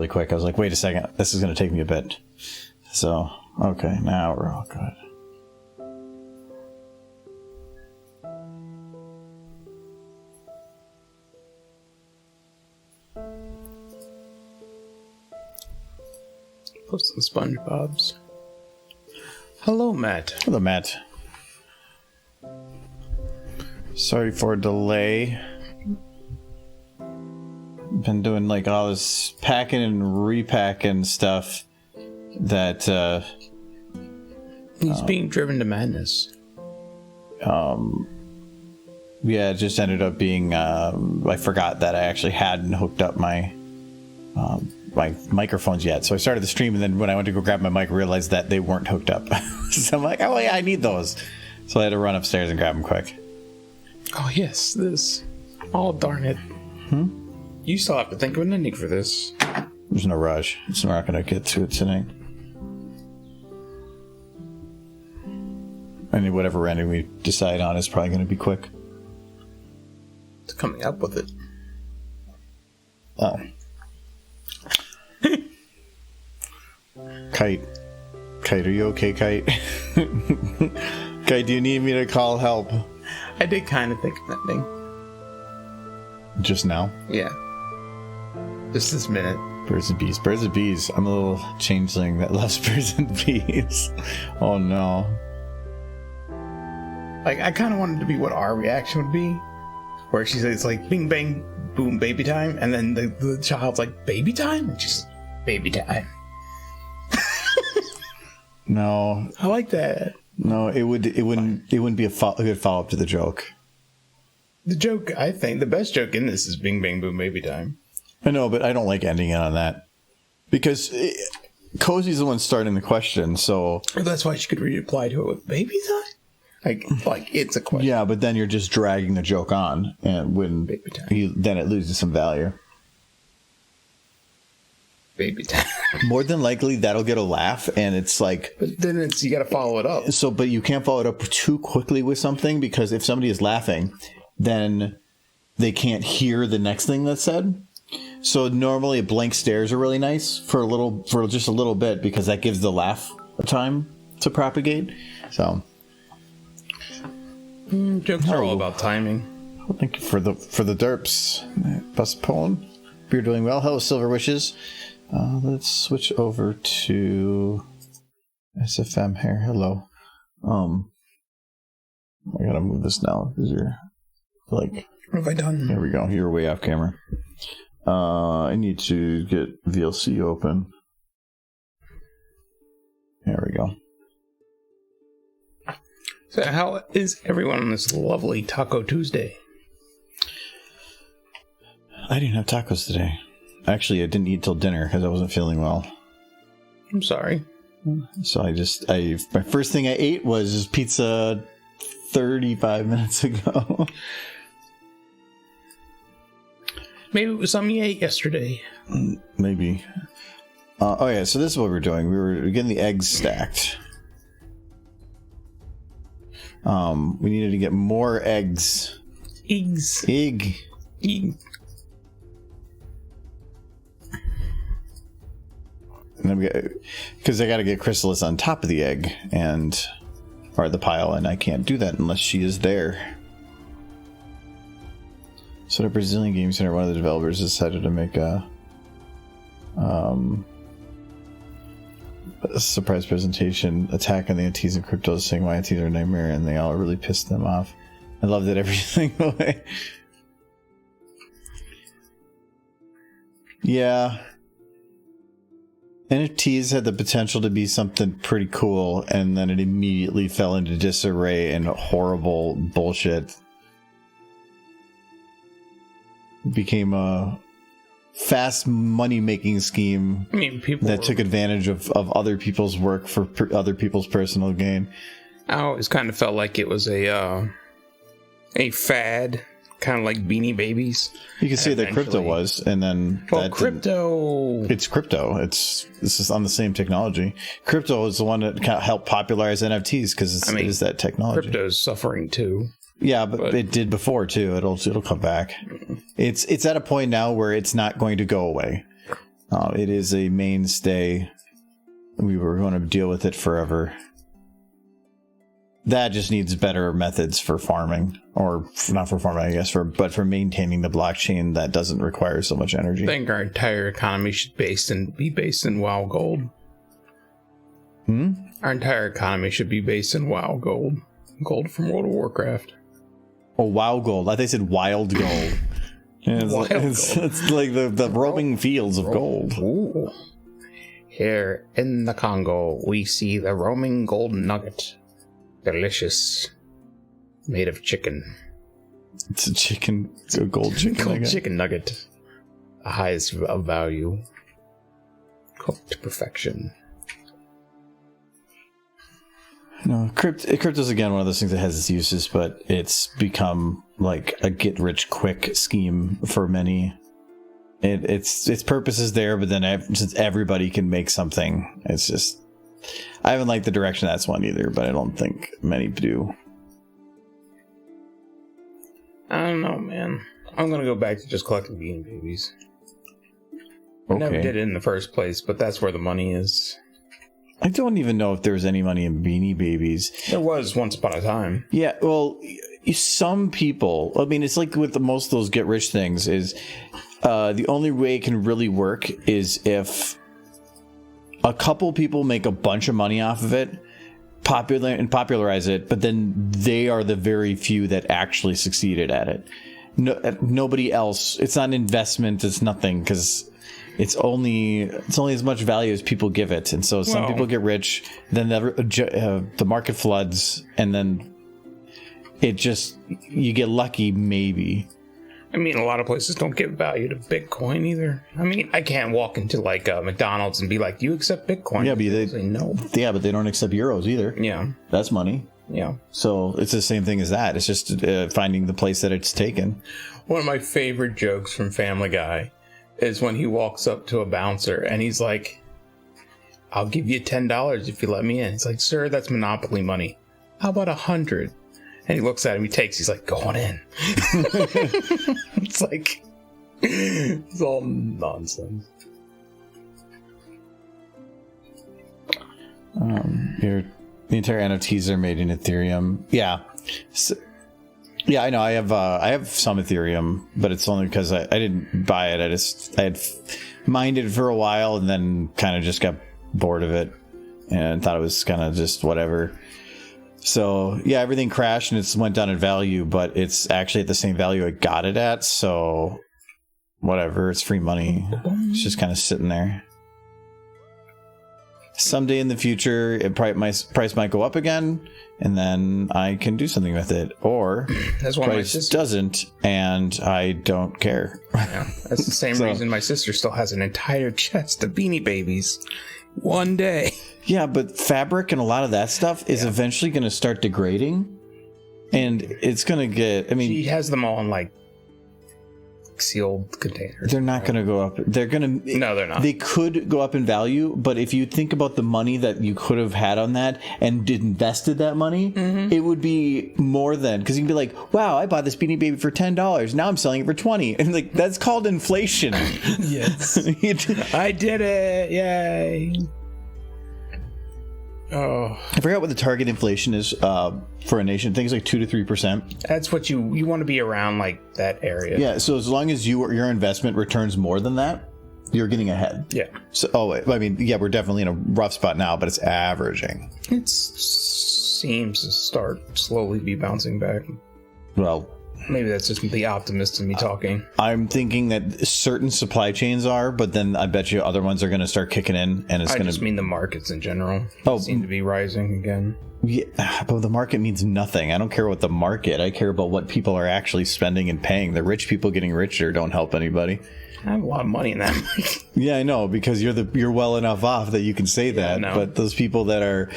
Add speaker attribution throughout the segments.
Speaker 1: really quick. I was like, wait a second, this is going to take me a bit. So, okay, now we're all good.
Speaker 2: Put some SpongeBob's. Hello, Matt.
Speaker 1: Hello, Matt. Sorry for a delay. Been doing like all this packing and repacking stuff that
Speaker 2: he's being driven to madness.
Speaker 1: Yeah, it just ended up being I forgot that I actually hadn't hooked up my my microphones yet. So I started the stream, and then when I went to go grab my mic, I realized that they weren't hooked up. So I'm like, oh yeah, I need those. So I had to run upstairs and grab them quick.
Speaker 2: Oh yes, this. Oh darn it. You still have to think of an ending for this.
Speaker 1: There's no rush. It's not going to get to it tonight. And whatever ending we decide on is probably going to be quick.
Speaker 2: It's coming up with it.
Speaker 1: Oh. Kite, are you okay, Kite? Kite, do you need me to call help?
Speaker 2: I did kind of think of that thing.
Speaker 1: Just now?
Speaker 2: Yeah. Just this minute.
Speaker 1: Birds and bees. Birds and bees. I'm a little changeling that loves birds and bees. Oh no.
Speaker 2: Like, I kind of wanted to be what our reaction would be. Where she says, like, bing, bang, boom, baby time. And then the child's like, baby time? And she's baby time.
Speaker 1: No.
Speaker 2: I like that.
Speaker 1: No, it wouldn't be a good follow-up to the joke.
Speaker 2: The joke, I think, the best joke in this is bing, bang, boom, baby time.
Speaker 1: I know, but I don't like ending it on that. Because Cozy's the one starting the question, so...
Speaker 2: That's why she could reply to it with baby time? Like it's a question.
Speaker 1: Yeah, but then you're just dragging the joke on, and when then it loses some value.
Speaker 2: Baby time.
Speaker 1: More than likely, that'll get a laugh, and it's like...
Speaker 2: But then you got to follow it up.
Speaker 1: So, but you can't follow it up too quickly with something, because if somebody is laughing, then they can't hear the next thing that's said. So normally, blank stares are really nice for just a little bit, because that gives the laugh a time to propagate. So...
Speaker 2: jokes are all about timing.
Speaker 1: Well, thank you for the derps. Bus Poem. You're doing well. Hello, Silver Wishes. Let's switch over to SFM here. Hello. I gotta move this now because you're like.
Speaker 2: What have I done?
Speaker 1: There we go. You're way off camera. I need to get VLC open. There we go.
Speaker 2: So how is everyone on this lovely Taco Tuesday?
Speaker 1: I didn't have tacos today. Actually, I didn't eat till dinner because I wasn't feeling well.
Speaker 2: I'm sorry.
Speaker 1: So my first thing I ate was pizza 35 minutes ago.
Speaker 2: Maybe it was something you ate yesterday.
Speaker 1: Maybe. Oh yeah, so this is what we're doing. We were getting the eggs stacked. We needed to get more eggs. Egg. And then because I got to get Chrysalis on top of the egg or the pile, and I can't do that unless she is there. So the Brazilian Game Center, one of the developers decided to make a surprise presentation attacking the NFTs and cryptos, saying why NFTs are a nightmare, and they all really pissed them off. I loved it every single way. Yeah. NFTs had the potential to be something pretty cool, and then it immediately fell into disarray and horrible bullshit. It became a fast money-making scheme that took advantage of other people's work for other people's personal gain.
Speaker 2: I always kind of felt like it was a fad, kind of like Beanie Babies.
Speaker 1: You can see that crypto was, and then
Speaker 2: crypto.
Speaker 1: It's crypto. This is on the same technology. Crypto is the one that kind of helped popularize NFTs because it is that technology.
Speaker 2: Crypto's suffering too.
Speaker 1: Yeah, but it did before too. It'll come back. It's at a point now where it's not going to go away. It is a mainstay. We were going to deal with it forever. That just needs better methods for farming, or not for farming, I guess, but for maintaining the blockchain that doesn't require so much energy.
Speaker 2: I think our entire economy should be based in WoW gold. Our entire economy should be based in WoW gold. Gold from World of Warcraft.
Speaker 1: Oh, WoW gold. I thought they said wild gold. It's like the roaming fields of gold.
Speaker 2: Ooh. Here in the Congo, we see the roaming gold nugget. Delicious. Made of chicken.
Speaker 1: It's a chicken. It's a gold chicken.
Speaker 2: Gold chicken nugget. The highest of value. Cooked to perfection.
Speaker 1: No, crypto's again one of those things that has its uses, but it's become like a get-rich-quick scheme for many. Its purpose is there, but then since everybody can make something, it's just... I haven't liked the direction that's one either, but I don't think many do.
Speaker 2: I don't know, man. I'm gonna go back to just collecting Beanie Babies. I
Speaker 1: Okay.
Speaker 2: never did it in the first place, but that's where the money is.
Speaker 1: I don't even know if there was any money in Beanie Babies.
Speaker 2: There was once upon a time.
Speaker 1: Yeah, well, some people... I mean, it's like with most of those get-rich things is... the only way it can really work is if a couple people make a bunch of money off of it, popularize it, but then they are the very few that actually succeeded at it. Nobody else. It's not an investment. It's nothing, because it's only as much value as people give it. And so some people get rich, then the market floods, and then you get lucky maybe.
Speaker 2: I mean, a lot of places don't give value to Bitcoin either. I mean, I can't walk into like McDonald's and be like, "Do you accept Bitcoin?"
Speaker 1: Yeah, but
Speaker 2: they say no.
Speaker 1: Yeah, but they don't accept euros either.
Speaker 2: Yeah,
Speaker 1: that's money.
Speaker 2: Yeah,
Speaker 1: so it's the same thing as that. It's just finding the place that it's taken.
Speaker 2: One of my favorite jokes from Family Guy is when he walks up to a bouncer and he's like, "I'll give you $10 if you let me in." It's like, "Sir, that's Monopoly money. How about 100?" And he looks at him, he's like, "Go on in." It's like, it's all nonsense.
Speaker 1: The entire NFTs are made in Ethereum. Yeah. So, yeah, I know. I have some Ethereum, but it's only because I didn't buy it. I had mined it for a while and then kind of just got bored of it and thought it was kind of just whatever. So, yeah, everything crashed and it went down in value, but it's actually at the same value I got it at. So, whatever. It's free money. It's just kind of sitting there. Someday in the future, my price might go up again, and then I can do something with it. Or
Speaker 2: that's why
Speaker 1: price doesn't, and I don't care.
Speaker 2: Yeah, that's the same reason my sister still has an entire chest of Beanie Babies. One day.
Speaker 1: Yeah, but fabric and a lot of that stuff is eventually going to start degrading, and it's going to get... I mean,
Speaker 2: she has them all in, like, sealed containers.
Speaker 1: They're not going to go up. They're going to...
Speaker 2: No, they're not.
Speaker 1: They could go up in value, but if you think about the money that you could have had on that and invested that money, it would be more than... Because you can be like, wow, I bought this Beanie Baby for $10. Now I'm selling it for $20. And like, that's called inflation.
Speaker 2: Yes. I did it. Yay. Oh,
Speaker 1: I forgot what the target inflation is for a nation. I think it's like 2 to 3%.
Speaker 2: That's what you want to be around, like that area.
Speaker 1: Yeah. So as long as your investment returns more than that, you're getting ahead.
Speaker 2: Yeah.
Speaker 1: So we're definitely in a rough spot now, but it's averaging.
Speaker 2: It seems to start slowly be bouncing back.
Speaker 1: Well,
Speaker 2: maybe that's just the optimist in me talking.
Speaker 1: I'm thinking that certain supply chains are, but then I bet you other ones are going to start kicking in, and it's going to... I
Speaker 2: just mean the markets in general.
Speaker 1: Oh,
Speaker 2: seem to be rising again.
Speaker 1: Yeah, but the market means nothing. I don't care about the market. I care about what people are actually spending and paying. The rich people getting richer don't help anybody.
Speaker 2: I have a lot of money in that.
Speaker 1: Yeah, I know, because you're well enough off that you can say that. No. But those people that are...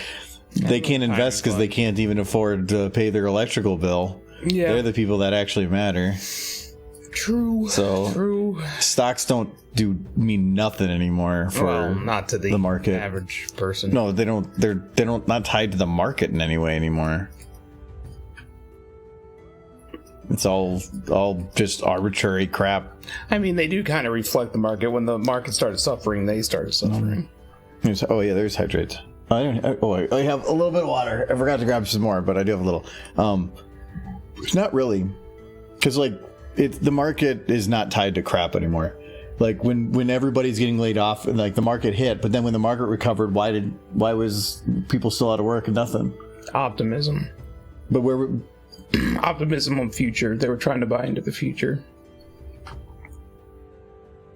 Speaker 1: They can't invest because they can't even afford to pay their electrical bill. Yeah. They're the people that actually matter.
Speaker 2: True.
Speaker 1: So true. Stocks don't mean nothing anymore for
Speaker 2: not to the
Speaker 1: market.
Speaker 2: Average person.
Speaker 1: No, they don't. They're not tied to the market in any way anymore. It's all just arbitrary crap.
Speaker 2: I mean, they do kind of reflect the market. When the market started suffering, they started suffering.
Speaker 1: There's hydrates. I have a little bit of water. I forgot to grab some more, but I do have a little. Not really, because the market is not tied to crap anymore. Like when everybody's getting laid off, like the market hit, but then when the market recovered, why was people still out of work and nothing?
Speaker 2: Optimism.
Speaker 1: But
Speaker 2: optimism on future. They were trying to buy into the future.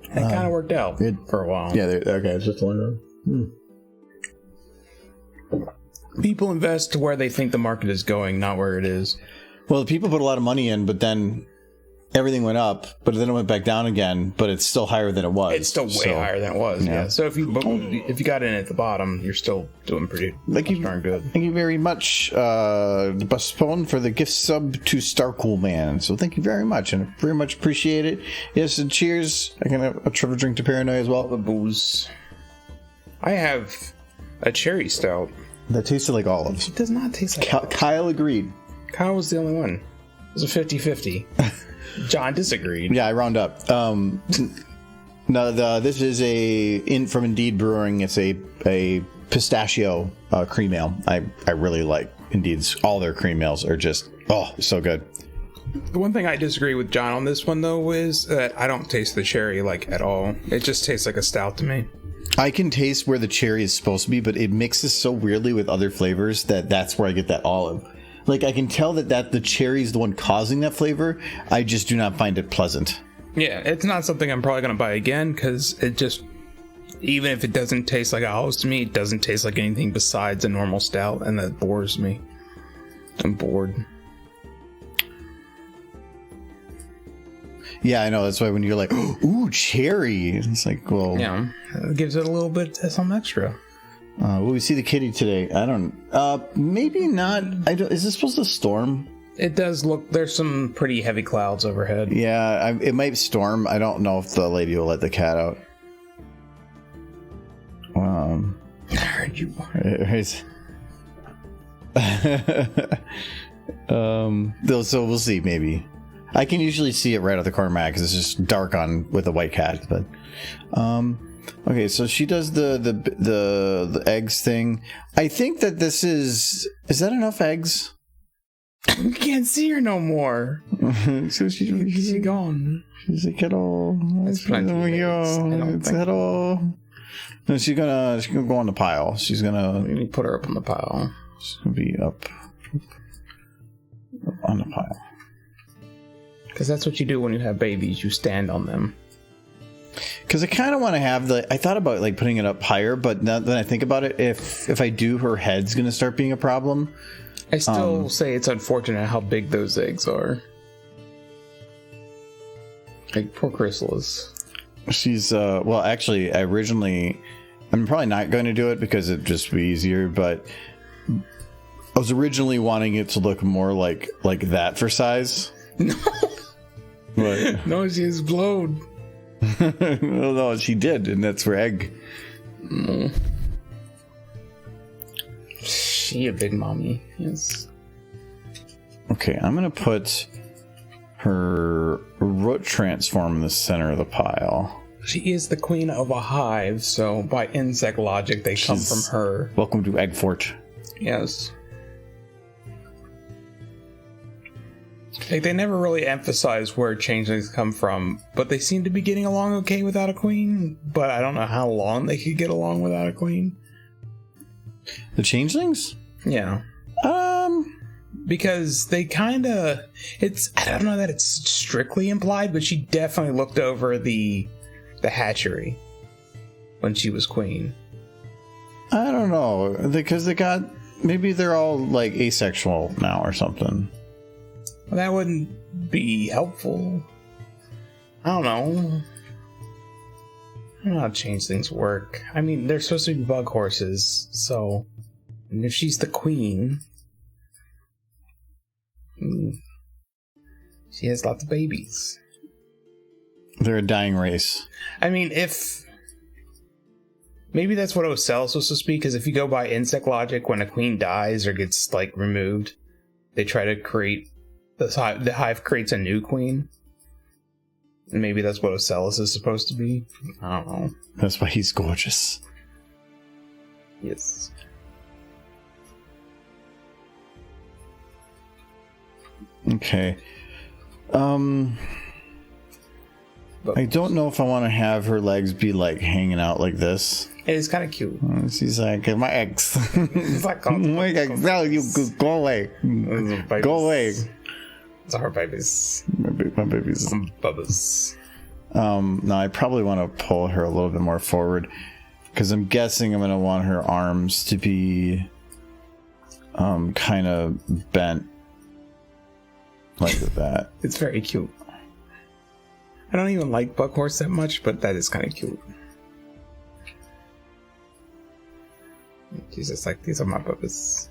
Speaker 2: It kind of worked out for a while.
Speaker 1: Yeah. Okay. It's just one.
Speaker 2: People invest to where they think the market is going, not where it is.
Speaker 1: Well, the people put a lot of money in, but then everything went up, but then it went back down again, but it's still higher than it was.
Speaker 2: It's still way higher than it was, yeah. So if you got in at the bottom, you're still doing pretty darn good.
Speaker 1: Thank you very much, Buspone, for the gift sub to Starcool Man. So thank you very much, and I very much appreciate it. Yes, and cheers. I can have a triple drink to Paranoia as well.
Speaker 2: The booze. I have a cherry stout.
Speaker 1: That tasted like olives.
Speaker 2: It does not taste like olives. Kyle agreed. Kyle was the only one. It was a 50-50. John disagreed.
Speaker 1: Yeah, I round up. This is from Indeed Brewing. It's a Pistachio Cream Ale. I really like Indeed's. All their cream ales are just so good.
Speaker 2: The one thing I disagree with John on this one though is that I don't taste the cherry at all. It just tastes like a stout to me.
Speaker 1: I can taste where the cherry is supposed to be, but it mixes so weirdly with other flavors that's where I get that olive. Like, I can tell that the cherry is the one causing that flavor. I just do not find it pleasant.
Speaker 2: Yeah, it's not something I'm probably going to buy again, because it just, even if it doesn't taste like olives to me, it doesn't taste like anything besides a normal stout, and that bores me. I'm bored.
Speaker 1: Yeah, I know. That's why when you're like, ooh, cherry, it's like, well...
Speaker 2: Yeah, it gives it a little bit some extra.
Speaker 1: Will we see the kitty today? I don't... maybe not. Is this supposed to storm?
Speaker 2: It does look... There's some pretty heavy clouds overhead.
Speaker 1: Yeah, it might storm. I don't know if the lady will let the cat out.
Speaker 2: I heard you.
Speaker 1: So we'll see, maybe. I can usually see it right out the corner of my eye because it's just dark with a white cat, but... Okay, so she does the eggs thing. I think that this is that enough eggs?
Speaker 2: You can't see her no more.
Speaker 1: So she's gone. She's like, hello.
Speaker 2: It's plenty.
Speaker 1: Hello. No, she's gonna go on the pile. She's gonna.
Speaker 2: We need to put her up on the pile.
Speaker 1: She's gonna be up on the pile.
Speaker 2: Because that's what you do when you have babies. You stand on them.
Speaker 1: Because I kind of want to have I thought about putting it up higher, but now that I think about it, if I do, her head's going to start being a problem.
Speaker 2: I still say it's unfortunate how big those eggs are. Like, poor Chrysalis.
Speaker 1: She's, well, actually, I'm probably not going to do it because it'd just be easier, but I was originally wanting it to look more like that for size.
Speaker 2: No.
Speaker 1: But,
Speaker 2: no, she exploded.
Speaker 1: No, she did, and that's for egg.
Speaker 2: She a big mommy. Yes.
Speaker 1: Okay, I'm gonna put her root transform in the center of the pile.
Speaker 2: She is the queen of a hive, so by insect logic, they come from her.
Speaker 1: Welcome to Egg Fort.
Speaker 2: Yes. They never really emphasize where changelings come from, but they seem to be getting along okay without a queen. But I don't know how long they could get along without a queen.
Speaker 1: The changelings?
Speaker 2: Yeah. Because they kind of... I don't know that it's strictly implied, but she definitely looked over the hatchery when she was queen.
Speaker 1: I don't know. Because maybe they're all asexual now or something.
Speaker 2: Well, that wouldn't be helpful. I don't know. I don't know how changelings work. I mean, they're supposed to be bug horses, so... And if she's the queen... She has lots of babies.
Speaker 1: They're a dying race.
Speaker 2: I mean, maybe that's what Ocel is supposed to speak, because if you go by insect logic, when a queen dies or gets, removed, they try to create the hive creates a new queen. Maybe that's what Chrysalis is supposed to be. I don't know.
Speaker 1: That's why he's gorgeous.
Speaker 2: Yes.
Speaker 1: Okay. I don't know if I want to have her legs be like hanging out like this.
Speaker 2: It is kind of cute.
Speaker 1: She's like, my eggs.
Speaker 2: It's like,
Speaker 1: my eggs. No, you go away. Go away.
Speaker 2: It's our babies.
Speaker 1: My babies.
Speaker 2: Bubba's.
Speaker 1: No, I probably want to pull her a little bit more forward because I'm guessing I'm going to want her arms to be kind of bent like that.
Speaker 2: It's very cute. I don't even like Buckhorse that much, but that is kind of cute. She's just like, these are my puppies.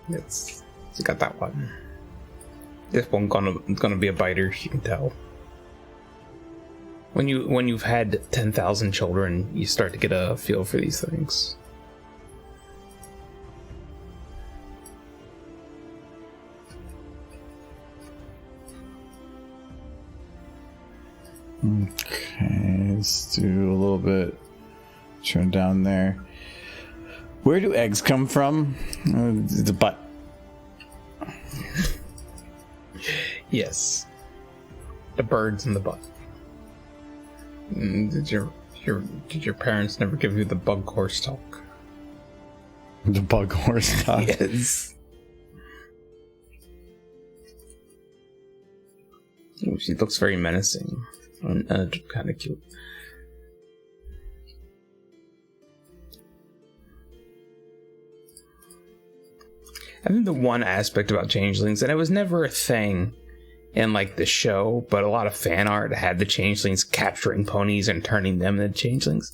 Speaker 2: It's you got that one. This one gonna be a biter, you can tell. When you've had 10,000 children, you start to get a feel for these things.
Speaker 1: Okay, let's do a little bit. Turn down there. Where do eggs come from? The butt.
Speaker 2: Yes. The birds in the butt. Did your parents never give you the bug horse talk?
Speaker 1: The bug horse talk?
Speaker 2: Yes. Ooh, she looks very menacing and kind of cute. I think the one aspect about changelings, and it was never a thing in like the show, but a lot of fan art had the changelings capturing ponies and turning them into changelings.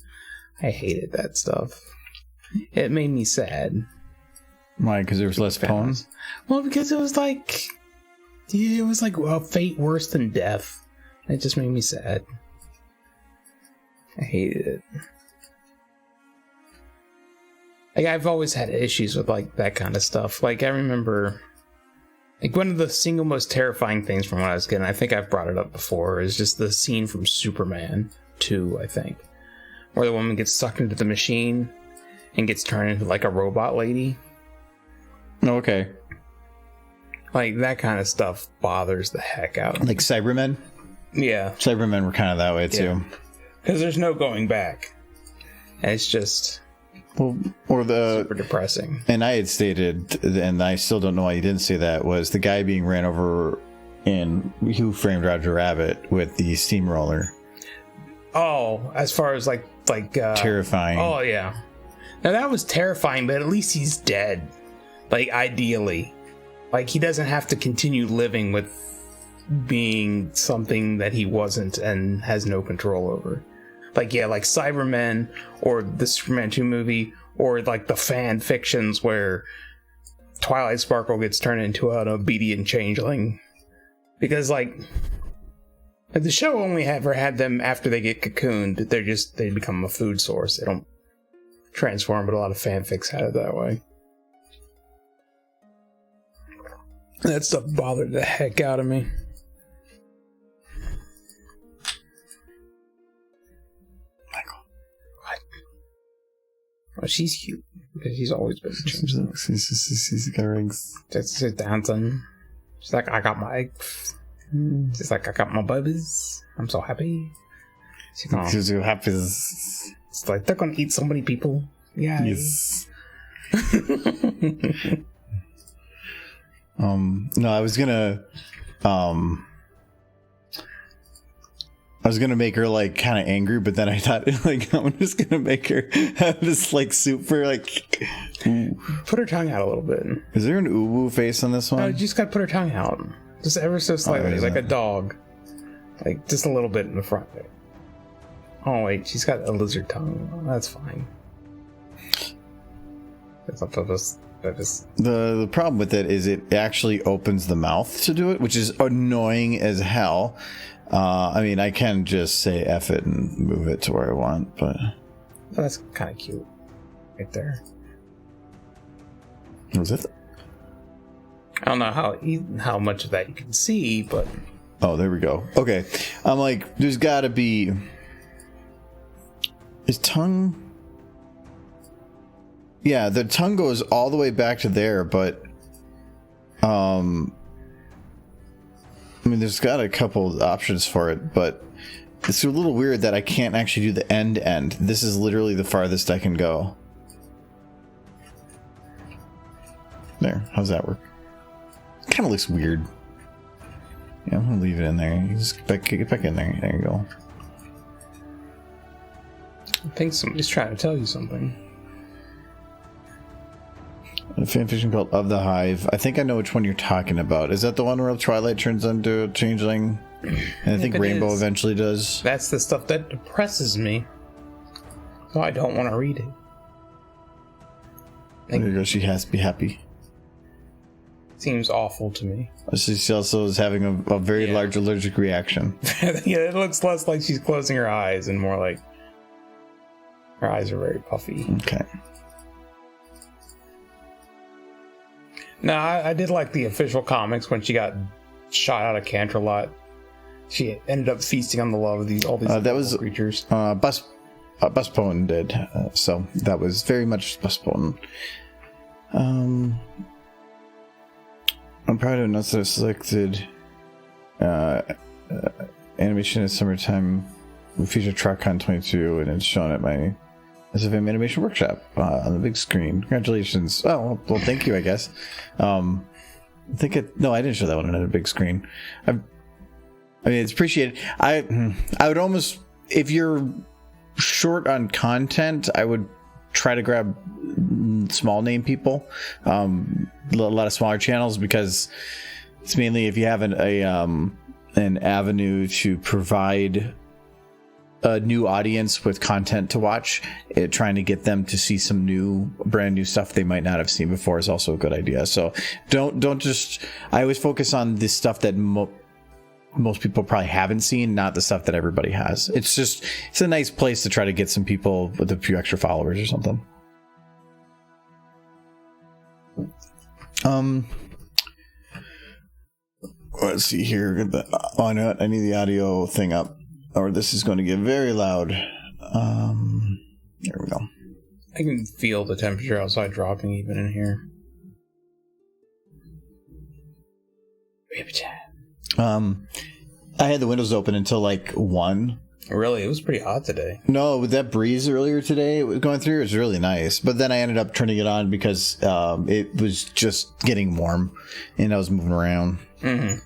Speaker 2: I hated that stuff. It made me sad.
Speaker 1: Why? Because there was less ponies?
Speaker 2: Well, because it was like a fate worse than death. It just made me sad. I hated it. Like, I've always had issues with like that kind of stuff. Like, I remember, like, one of the single most terrifying things from when I was a kid, and I think I've brought it up before, is just the scene from Superman 2, I think, where the woman gets sucked into the machine and gets turned into like a robot lady.
Speaker 1: Oh, okay.
Speaker 2: Like, that kind of stuff bothers the heck out of me.
Speaker 1: Like Cybermen?
Speaker 2: Yeah.
Speaker 1: Cybermen were kind of that way too.
Speaker 2: Because there's no going back. And it's just...
Speaker 1: Well, or the
Speaker 2: super depressing.
Speaker 1: And I had stated, and I still don't know why you didn't say that, was the guy being ran over in Who Framed Roger Rabbit with the steamroller.
Speaker 2: Oh, as far as like
Speaker 1: terrifying.
Speaker 2: Oh yeah. Now that was terrifying, but at least he's dead. Like, ideally. Like, he doesn't have to continue living with being something that he wasn't and has no control over. Like, yeah, like Cybermen or the Superman 2 movie, or like the fan fictions where Twilight Sparkle gets turned into an obedient changeling. Because, like, the show only ever had them after they get cocooned. They become a food source. They don't transform, but a lot of fanfics had it that way. That stuff bothered the heck out of me. Well, she's cute because she's always been.
Speaker 1: She's got rings.
Speaker 2: She's dancing. She's like, I got my eggs. She's like, I got my babies. I'm so happy.
Speaker 1: She's so happy.
Speaker 2: It's like, they're gonna eat so many people. Yeah.
Speaker 1: Yes. No, I was gonna make her like kind of angry, but then I thought like I'm just gonna make her have this like super like.
Speaker 2: Put her tongue out a little bit.
Speaker 1: Is there an uwu face on this one?
Speaker 2: No, you just gotta put her tongue out, just ever so slightly, like a dog, like just a little bit in the front there. Oh wait, she's got a lizard tongue. That's fine.
Speaker 1: The problem with it is it actually opens the mouth to do it, which is annoying as hell. I mean, I can just say F it and move it to where I want, but...
Speaker 2: That's kind of cute. Right there.
Speaker 1: Was it?
Speaker 2: I don't know how much of that you can see, but
Speaker 1: Oh, there we go. Okay, I'm like, there's got to be. His tongue. Yeah, the tongue goes all the way back to there, but I mean, there's got a couple options for it, but it's a little weird that I can't actually do the end. This is literally the farthest I can go. There, how's that work? Kind of looks weird. Yeah, I'm gonna leave it in there. You just get back in there. There you go.
Speaker 2: I think somebody's trying to tell you something.
Speaker 1: A fanfiction called Of the Hive. I think I know which one you're talking about. Is that the one where Twilight turns into a changeling? And I think Rainbow eventually does.
Speaker 2: That's the stuff that depresses me. So I don't want to read it.
Speaker 1: There you go. She has to be happy.
Speaker 2: Seems awful to me.
Speaker 1: She also is having a very large allergic reaction.
Speaker 2: Yeah, it looks less like she's closing her eyes and more like her eyes are very puffy.
Speaker 1: Okay.
Speaker 2: No, I did like the official comics when she got shot out of Canterlot. She ended up feasting on the love of all these
Speaker 1: that was
Speaker 2: creatures.
Speaker 1: Buspoen did, so that was very much Buspoen. I'm proud to announce that I've selected animation in summertime feature TrockCon 22, and it's shown at my SFM Animation Workshop on the big screen. Congratulations! Oh well, thank you. I guess. No, I didn't show that one on a big screen. I mean, it's appreciated. I would almost, if you're short on content, I would try to grab small name people, a lot of smaller channels, because it's mainly if you have an avenue to provide a new audience with content to watch, trying to get them to see some brand new stuff they might not have seen before is also a good idea. So don't just, I always focus on the stuff that most people probably haven't seen, not the stuff that everybody has. It's a nice place to try to get some people with a few extra followers or something. Let's see here. Oh no, I need the audio thing up, or this is going to get very loud. There we go.
Speaker 2: I can feel the temperature outside dropping even in here. I had the windows open until like 1. Really? It was pretty hot today.
Speaker 1: No, with that breeze earlier today, it was going through. It was really nice. But then I ended up turning it on because it was just getting warm, and I was moving around.
Speaker 2: Mm-hmm.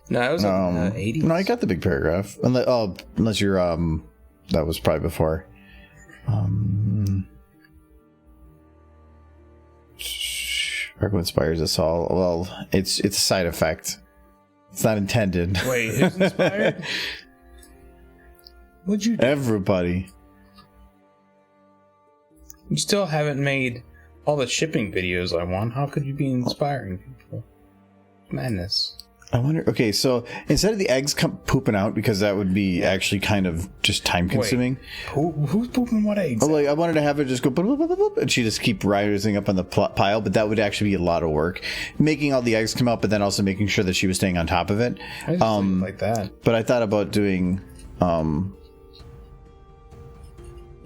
Speaker 2: No, it was in the 80s.
Speaker 1: No, I got the big paragraph. Unless you're that was probably before. Argo inspires us all. Well, it's a side effect. It's not intended.
Speaker 2: Wait, who's inspired? What'd you do?
Speaker 1: Everybody.
Speaker 2: You still haven't made all the shipping videos I want. How could you be inspiring people? Madness.
Speaker 1: I wonder. Okay, so instead of the eggs pooping out, because that would be actually kind of just time consuming.
Speaker 2: Who's pooping what eggs?
Speaker 1: Like, I wanted to have it just go boop, boop, boop, boop, and she just keep rising up on the pile, but that would actually be a lot of work, making all the eggs come out, but then also making sure that she was staying on top of it.
Speaker 2: I just like that.
Speaker 1: But I thought about doing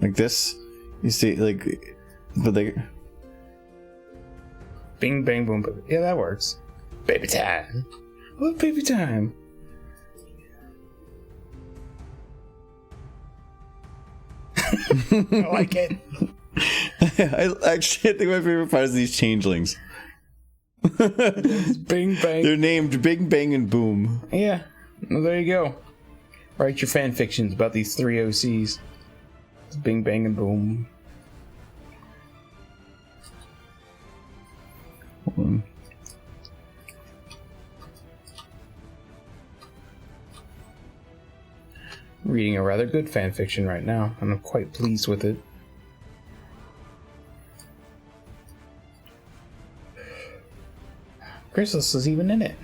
Speaker 1: like this. You see, like, but they.
Speaker 2: Bing, bang, boom, boom. Yeah, that works. Baby time. What baby time? I like it.
Speaker 1: I think my favorite part is these changelings.
Speaker 2: Bing, bang.
Speaker 1: They're named Bing, Bang, and Boom.
Speaker 2: Yeah. Well, there you go. Write your fan fictions about these 3 OCs. Bing, bang, and boom. Reading a rather good fan fiction right now, and I'm quite pleased with it. Chrysalis is even in it.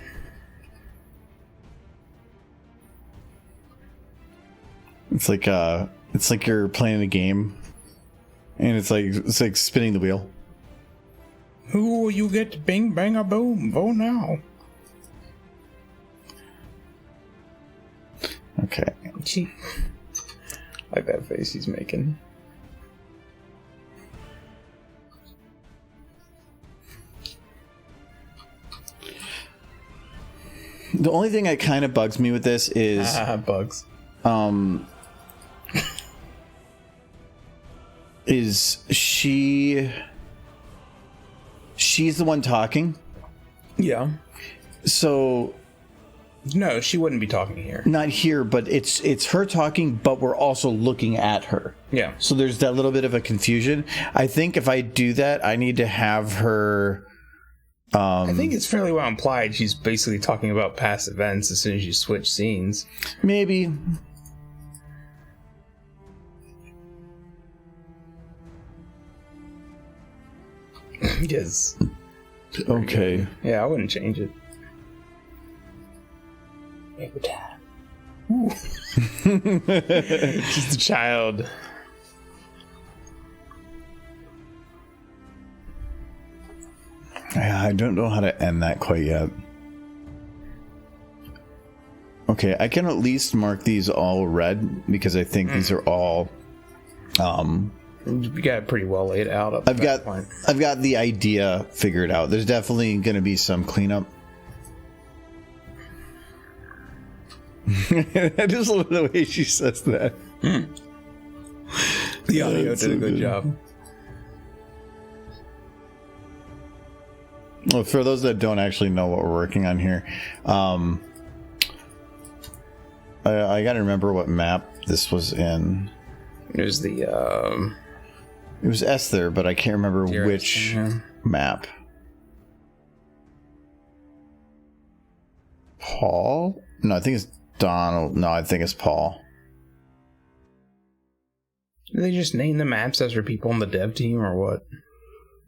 Speaker 1: It's like you're playing a game, and it's like spinning the wheel.
Speaker 2: Who will you get bing bang a boom? Vote now.
Speaker 1: Okay.
Speaker 2: Like that face he's making.
Speaker 1: The only thing that kind of bugs me with this is
Speaker 2: bugs.
Speaker 1: Is she's the one talking?
Speaker 2: Yeah.
Speaker 1: So
Speaker 2: no, she wouldn't be talking here.
Speaker 1: Not here, but it's her talking, but we're also looking at her.
Speaker 2: Yeah.
Speaker 1: So there's that little bit of a confusion. I think if I do that, I need to have her.
Speaker 2: I think it's fairly well implied she's basically talking about past events as soon as you switch scenes.
Speaker 1: Maybe.
Speaker 2: Yes.
Speaker 1: Okay.
Speaker 2: Yeah, I wouldn't change it. Every time. Just a child.
Speaker 1: Yeah, I don't know how to end that quite yet. Okay, I can at least mark these all red because I think these are all.
Speaker 2: You got it pretty well laid out. Up
Speaker 1: I've got the idea figured out. There's definitely going to be some cleanup. I just love the way she says that.
Speaker 2: The audio did a good job.
Speaker 1: Well, for those that don't actually know what we're working on here, I got to remember what map this was in.
Speaker 2: It was the
Speaker 1: It was Esther, but I can't remember which map. Paul? No, I think it's Donald. No, I think it's Paul.
Speaker 2: Did they just name the maps after people on the dev team or what?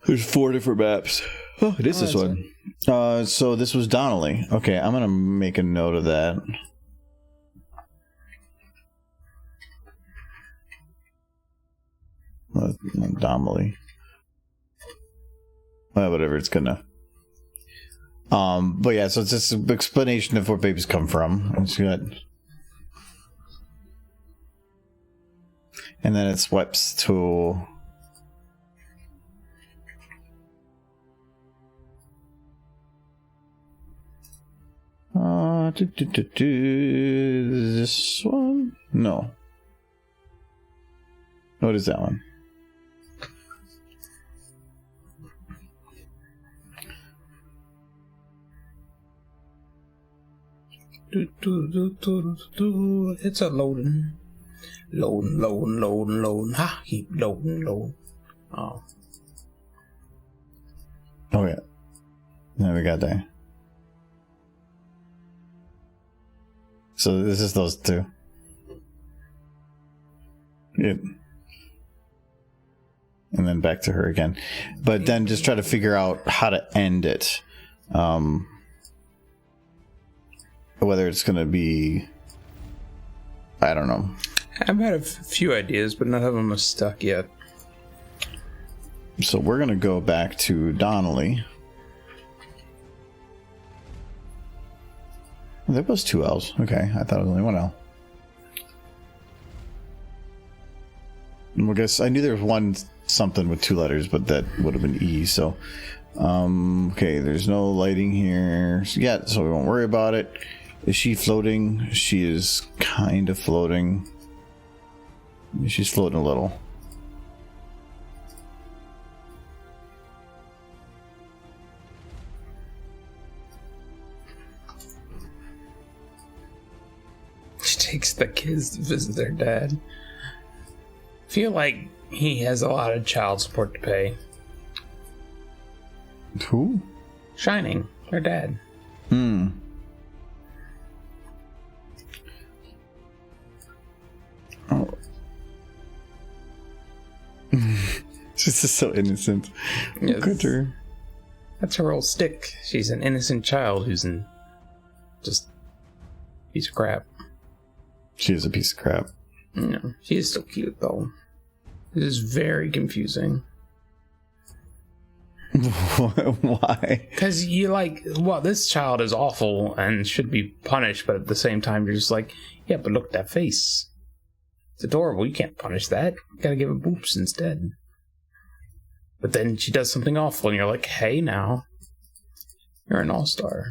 Speaker 1: There's 4 different maps. Oh, it is this one. So this was Donnelly. Okay, I'm going to make a note of that. Donnelly. Well, whatever, it's gonna. But yeah, so it's just an explanation of where babies come from. It's good. And then it swipes to. This one? No. What is that one?
Speaker 2: It's a loading. Loading. Ha! Keep loading. Oh.
Speaker 1: Oh, yeah. Now we got that. So this is those two. Yep. And then back to her again. But then just try to figure out how to end it. Whether it's going to be... I don't know.
Speaker 2: I've had a few ideas, but none of them are stuck yet.
Speaker 1: So we're going to go back to Donnelly. There was 2 L's. Okay, I thought it was only 1 L. Well, I guess I knew there was one something with 2 letters, but that would have been E, so... okay, there's no lighting here yet, so we won't worry about it. Is she floating? She is kind of floating. She's floating a little.
Speaker 2: She takes the kids to visit their dad. Feel like he has a lot of child support to pay.
Speaker 1: Who?
Speaker 2: Shining, their dad.
Speaker 1: Oh. She's just so innocent.
Speaker 2: Yes.
Speaker 1: Look at her.
Speaker 2: That's her old stick. She's an innocent child who's in just a piece of crap.
Speaker 1: She is a piece of crap.
Speaker 2: No, she is still cute though. It is very confusing.
Speaker 1: Why?
Speaker 2: Because you like, well, this child is awful and should be punished, but at the same time, you're just like, yeah, but look at that face. It's adorable. You can't punish that. You gotta give it boops instead. But then she does something awful, and you're like, hey, now. You're an all-star.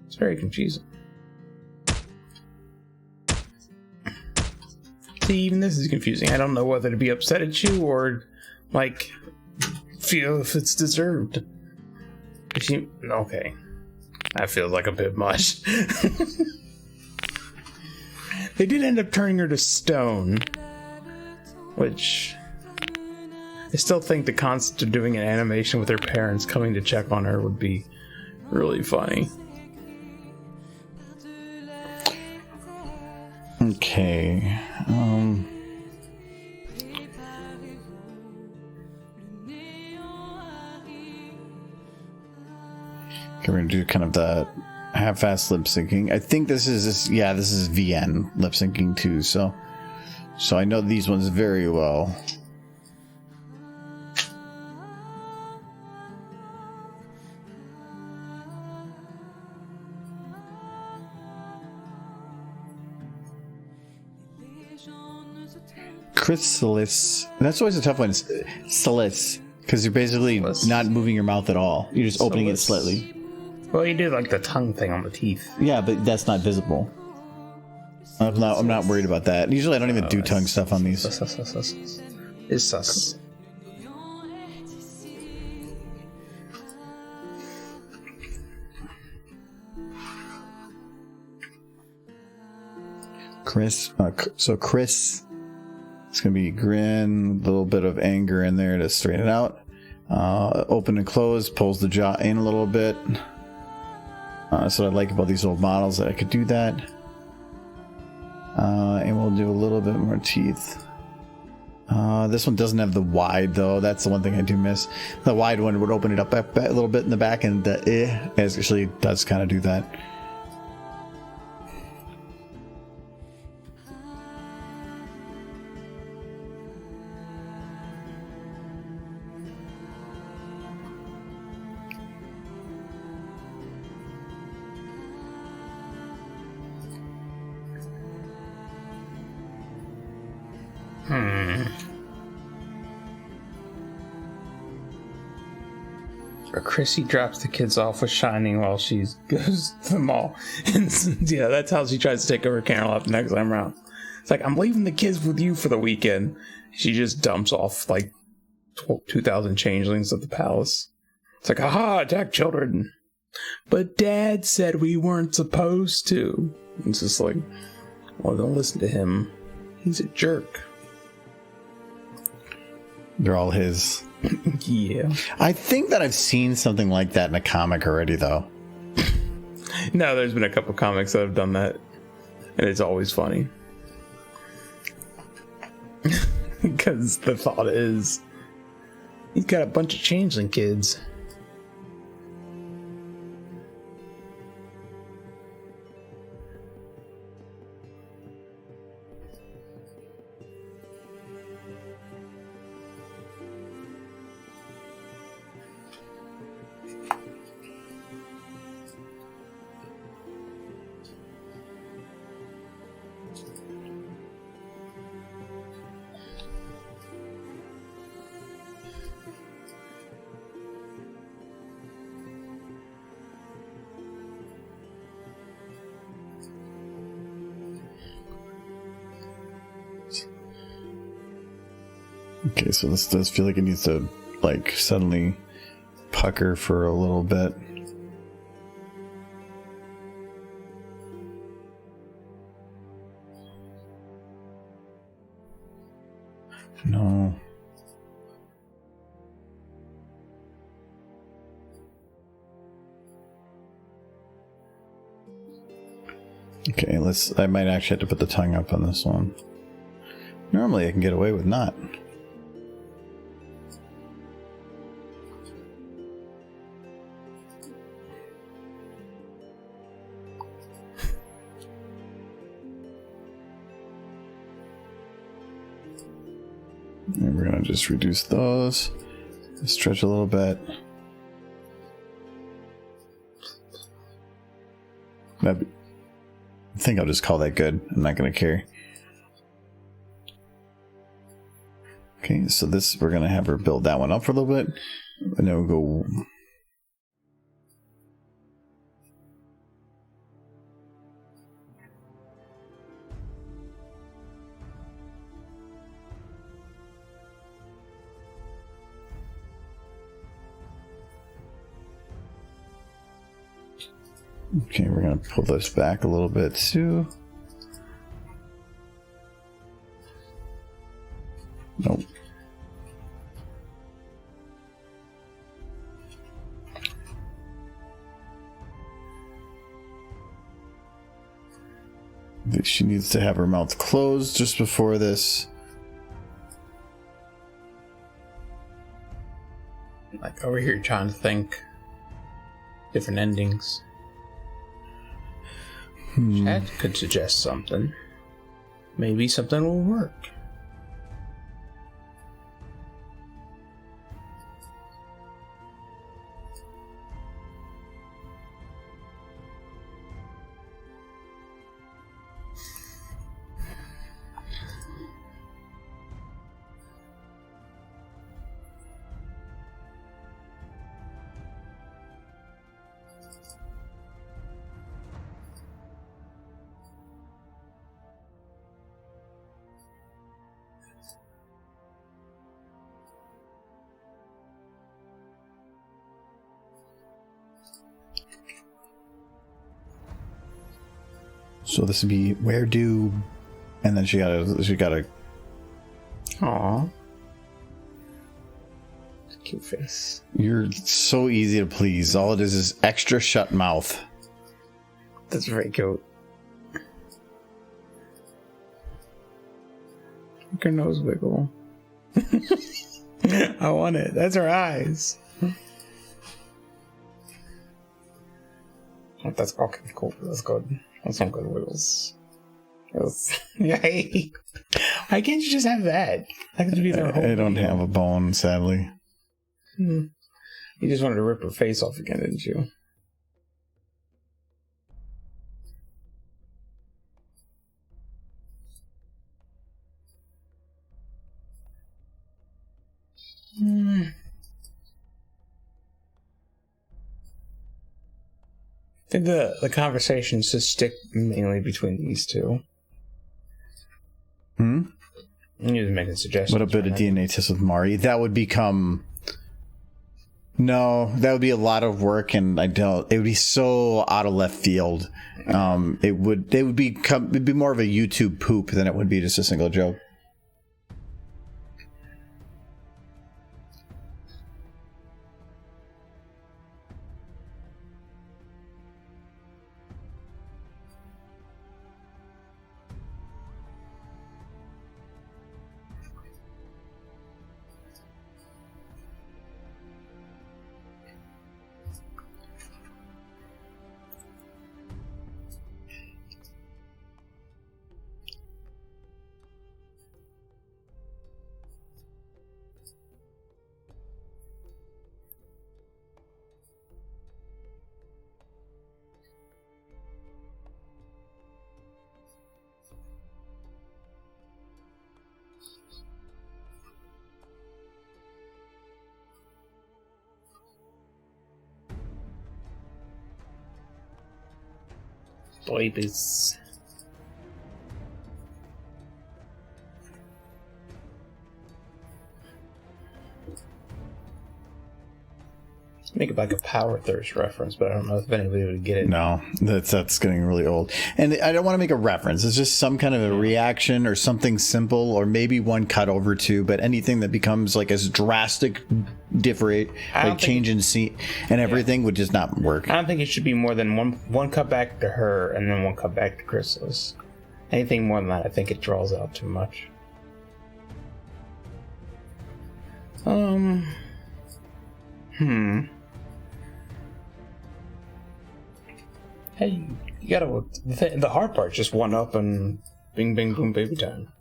Speaker 2: It's very confusing. See, even this is confusing. I don't know whether to be upset at you or, like, feel if it's deserved. Okay. That feels like a bit much. They did end up turning her to stone, which I still think the concept of doing an animation with her parents coming to check on her would be really funny.
Speaker 1: Okay. Okay, we're gonna do kind of the half-assed lip syncing. I think this is VN lip syncing too. So I know these ones very well. Chrysalis. That's always a tough one. Chrysalis, because you're basically not moving your mouth at all. You're just opening it slightly.
Speaker 2: Well, you do like the tongue thing on the teeth.
Speaker 1: Yeah, but that's not visible. I'm not worried about that. Usually I don't even do tongue stuff on these.
Speaker 2: It's sus.
Speaker 1: Chris, it's gonna be grin, a little bit of anger in there to straighten it out. Open and close, pulls the jaw in a little bit. That's what I like about these old models, that I could do that. And we'll do a little bit more teeth. This one doesn't have the wide though. That's the one thing I do miss. The wide one would open it up a little bit in the back, and it actually does kind of do that.
Speaker 2: Or Chrissy drops the kids off with Shining while she goes to the mall. And yeah, that's how she tries to take over Carol up the next time around. It's like, I'm leaving the kids with you for the weekend. She just dumps off like 2,000 changelings at the palace. It's like, haha, attack children. But Dad said we weren't supposed to. It's just like, well, don't listen to him. He's a jerk.
Speaker 1: They're all his.
Speaker 2: Yeah.
Speaker 1: I think that I've seen something like that in a comic already, though.
Speaker 2: No, there's been a couple comics that have done that. And it's always funny. Because the thought is, he's got a bunch of changeling kids.
Speaker 1: Okay, so this does feel like it needs to, like, suddenly pucker for a little bit. No. Okay, I might actually have to put the tongue up on this one. Normally I can get away with not. And we're going to just reduce those. Stretch a little bit. I think I'll just call that good. I'm not going to care. Okay, so this, we're going to have her build that one up for a little bit. And then we'll go... Okay, we're going to pull this back a little bit too. Nope. I think she needs to have her mouth closed just before this.
Speaker 2: Like over here trying to think different endings. Chat could suggest something. Maybe something will work.
Speaker 1: So this would be where do, and then she gotta.
Speaker 2: Aww. Cute face.
Speaker 1: You're so easy to please. All it is extra shut mouth.
Speaker 2: That's very cute. Make her nose wiggle. I want it. That's her eyes. Oh, that's okay. Cool. That's good. That's some good wiggles. Yay. Why can't you just have that? That could be their whole
Speaker 1: I don't have a bone, sadly.
Speaker 2: You just wanted to rip her face off again, didn't you? I think the conversation should stick mainly between these two. You're just making suggestions.
Speaker 1: What a bit of DNA test with Mari. That would become... No, that would be a lot of work, and it would be so out of left field. It would it'd be more of a YouTube poop than it would be just a single joke.
Speaker 2: Babies. Make it like a Power Thirst reference, but I don't know if anybody would get it.
Speaker 1: No, that's getting really old. And I don't want to make a reference. It's just some kind of a reaction or something simple, or maybe one cut over to, but anything that becomes like as drastic, different, like change in scene and everything would just not work.
Speaker 2: I don't think it should be more than one cut back to her and then one cut back to Chrysalis. Anything more than that, I think it draws out too much. Hey, you gotta... The hard part's just one up and bing, bing, boom, baby time.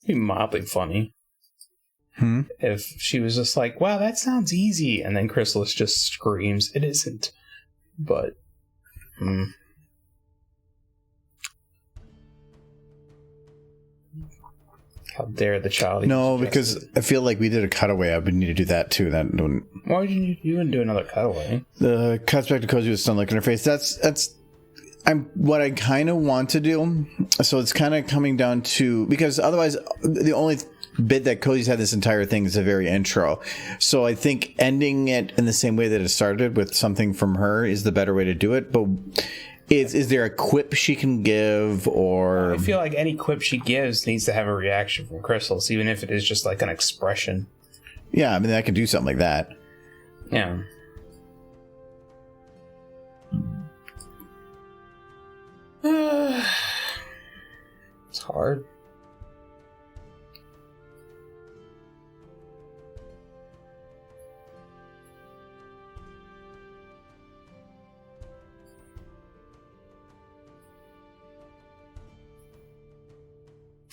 Speaker 2: It'd be mildly funny.
Speaker 1: Hmm?
Speaker 2: If she was just like, wow, that sounds easy. And then Chrysalis just screams, it isn't. But, how dare the child?
Speaker 1: No, because I feel like we did a cutaway. I would need to do that too. That wouldn't.
Speaker 2: Why didn't you do another cutaway?
Speaker 1: The cuts back to Cozy with stun look in her face. That's what I kind of want to do. So it's kind of coming down to, because otherwise the only bit that Cozy's had this entire thing is the very intro. So I think ending it in the same way that it started with something from her is the better way to do it. But is there a quip she can give, or
Speaker 2: I feel like any quip she gives needs to have a reaction from Chrysalis, even if it is just like an expression.
Speaker 1: Yeah, I mean, I can do something like that.
Speaker 2: Yeah. It's hard.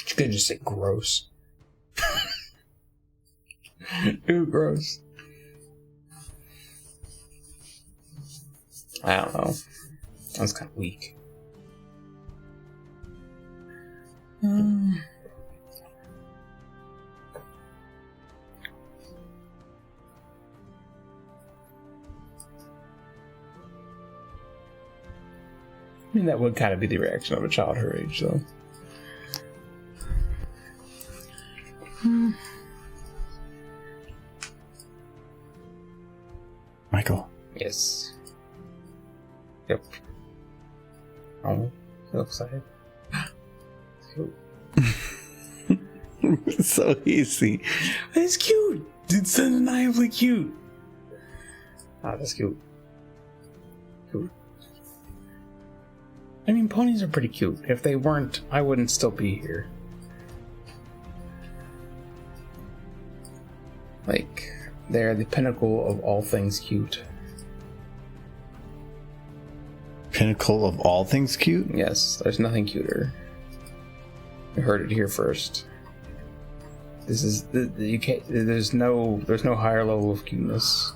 Speaker 2: You could just say gross. Ooh, gross. I don't know. That's kind of weak. I mean, that would kind of be the reaction of a child her age, though.
Speaker 1: Michael.
Speaker 2: Yes. Yep. Oh, so excited.
Speaker 1: So easy.
Speaker 2: It's cute. It's undeniably cute. Ah, that's cute. Cute. I mean, ponies are pretty cute. If they weren't, I wouldn't still be here. Like, they're the pinnacle of all things cute.
Speaker 1: Pinnacle of all things cute?
Speaker 2: Yes, there's nothing cuter. You heard it here first. This is you can't. There's no higher level of cuteness.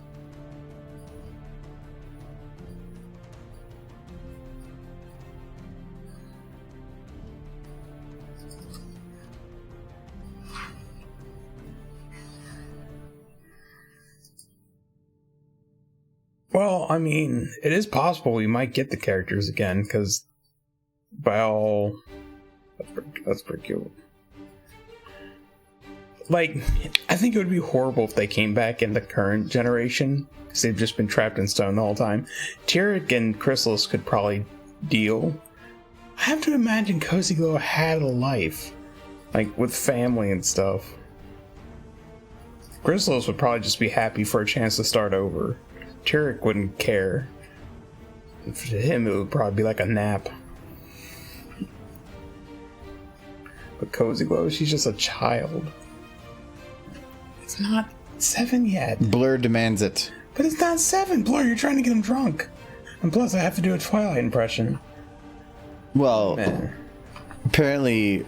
Speaker 2: Well, I mean, it is possible we might get the characters again, because by all... That's pretty cute. Like, I think it would be horrible if they came back in the current generation, because they've just been trapped in stone the whole time. Tyrek and Chrysalis could probably deal. I have to imagine Cozy Glow had a life, like, with family and stuff. Chrysalis would probably just be happy for a chance to start over. Tyrek wouldn't care. To him, it would probably be like a nap. But Cozy Glow, she's just a child. It's not 7 yet.
Speaker 1: Blur demands it.
Speaker 2: But it's not 7, Blur. You're trying to get him drunk. And plus, I have to do a Twilight impression.
Speaker 1: Well, apparently,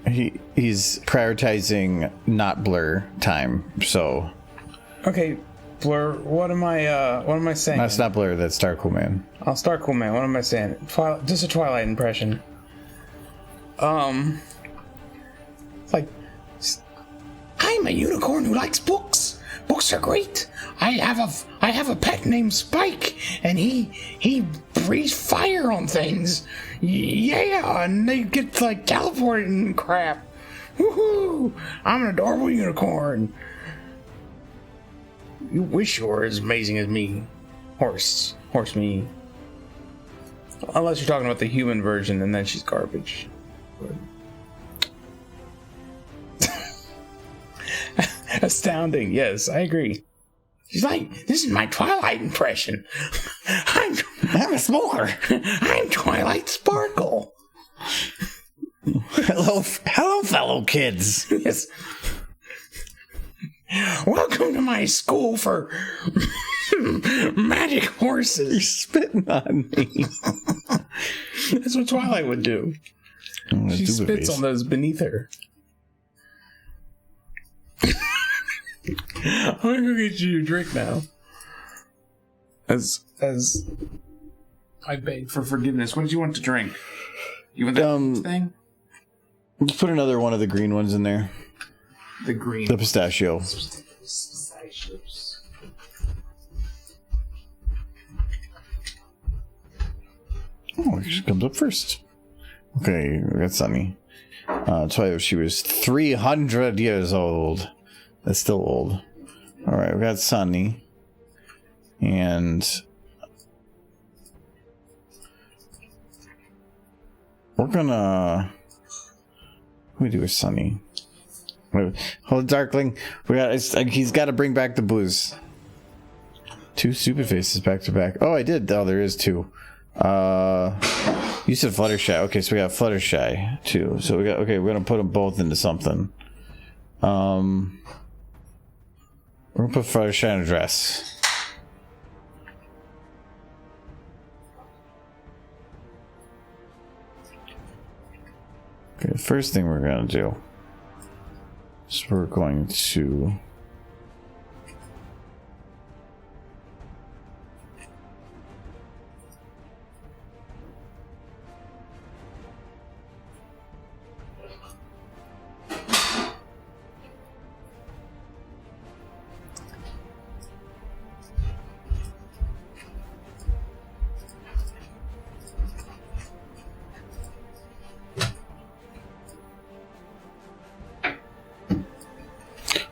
Speaker 1: he's prioritizing not Blur time. So,
Speaker 2: okay, Blur. What am I saying?
Speaker 1: That's not Blur. That's Starcool Man.
Speaker 2: Oh, Starcool Man. What am I saying? Just a Twilight impression. Like, I'm a unicorn who likes books. Books are great. I have a pet named Spike, and he breathes fire on things. Yeah, and they get like teleported and crap. Woohoo! I'm an adorable unicorn. You wish you were as amazing as me. Horse me. Unless you're talking about the human version, and then she's garbage. Astounding, yes, I agree. She's like, this is my Twilight impression. I'm a smoker. I'm Twilight Sparkle.
Speaker 1: Hello, fellow kids.
Speaker 2: Yes. Welcome to my school for magic horses.
Speaker 1: You're spitting on me.
Speaker 2: That's what Twilight would do. She spits on those beneath her. I'm gonna go get you your drink now. As I beg for forgiveness. What did you want to drink? You want that thing?
Speaker 1: Just put another one of the green ones in there.
Speaker 2: The green.
Speaker 1: The pistachio.
Speaker 2: Pistachios.
Speaker 1: Oh, she comes up first. Okay, we got Sunny. 12, she was 300 years old. That's still old. Alright, we got Sunny. And we're gonna... What do we do with Sunny? Hold Darkling. He's got to bring back the booze. 2 stupid faces back to back. Oh, I did. Oh, there is 2. You said Fluttershy. Okay, so we got Fluttershy too. So we got. Okay, we're gonna put them both into something. We're gonna put Fluttershy in a dress. Okay, the first thing we're gonna do is we're going to.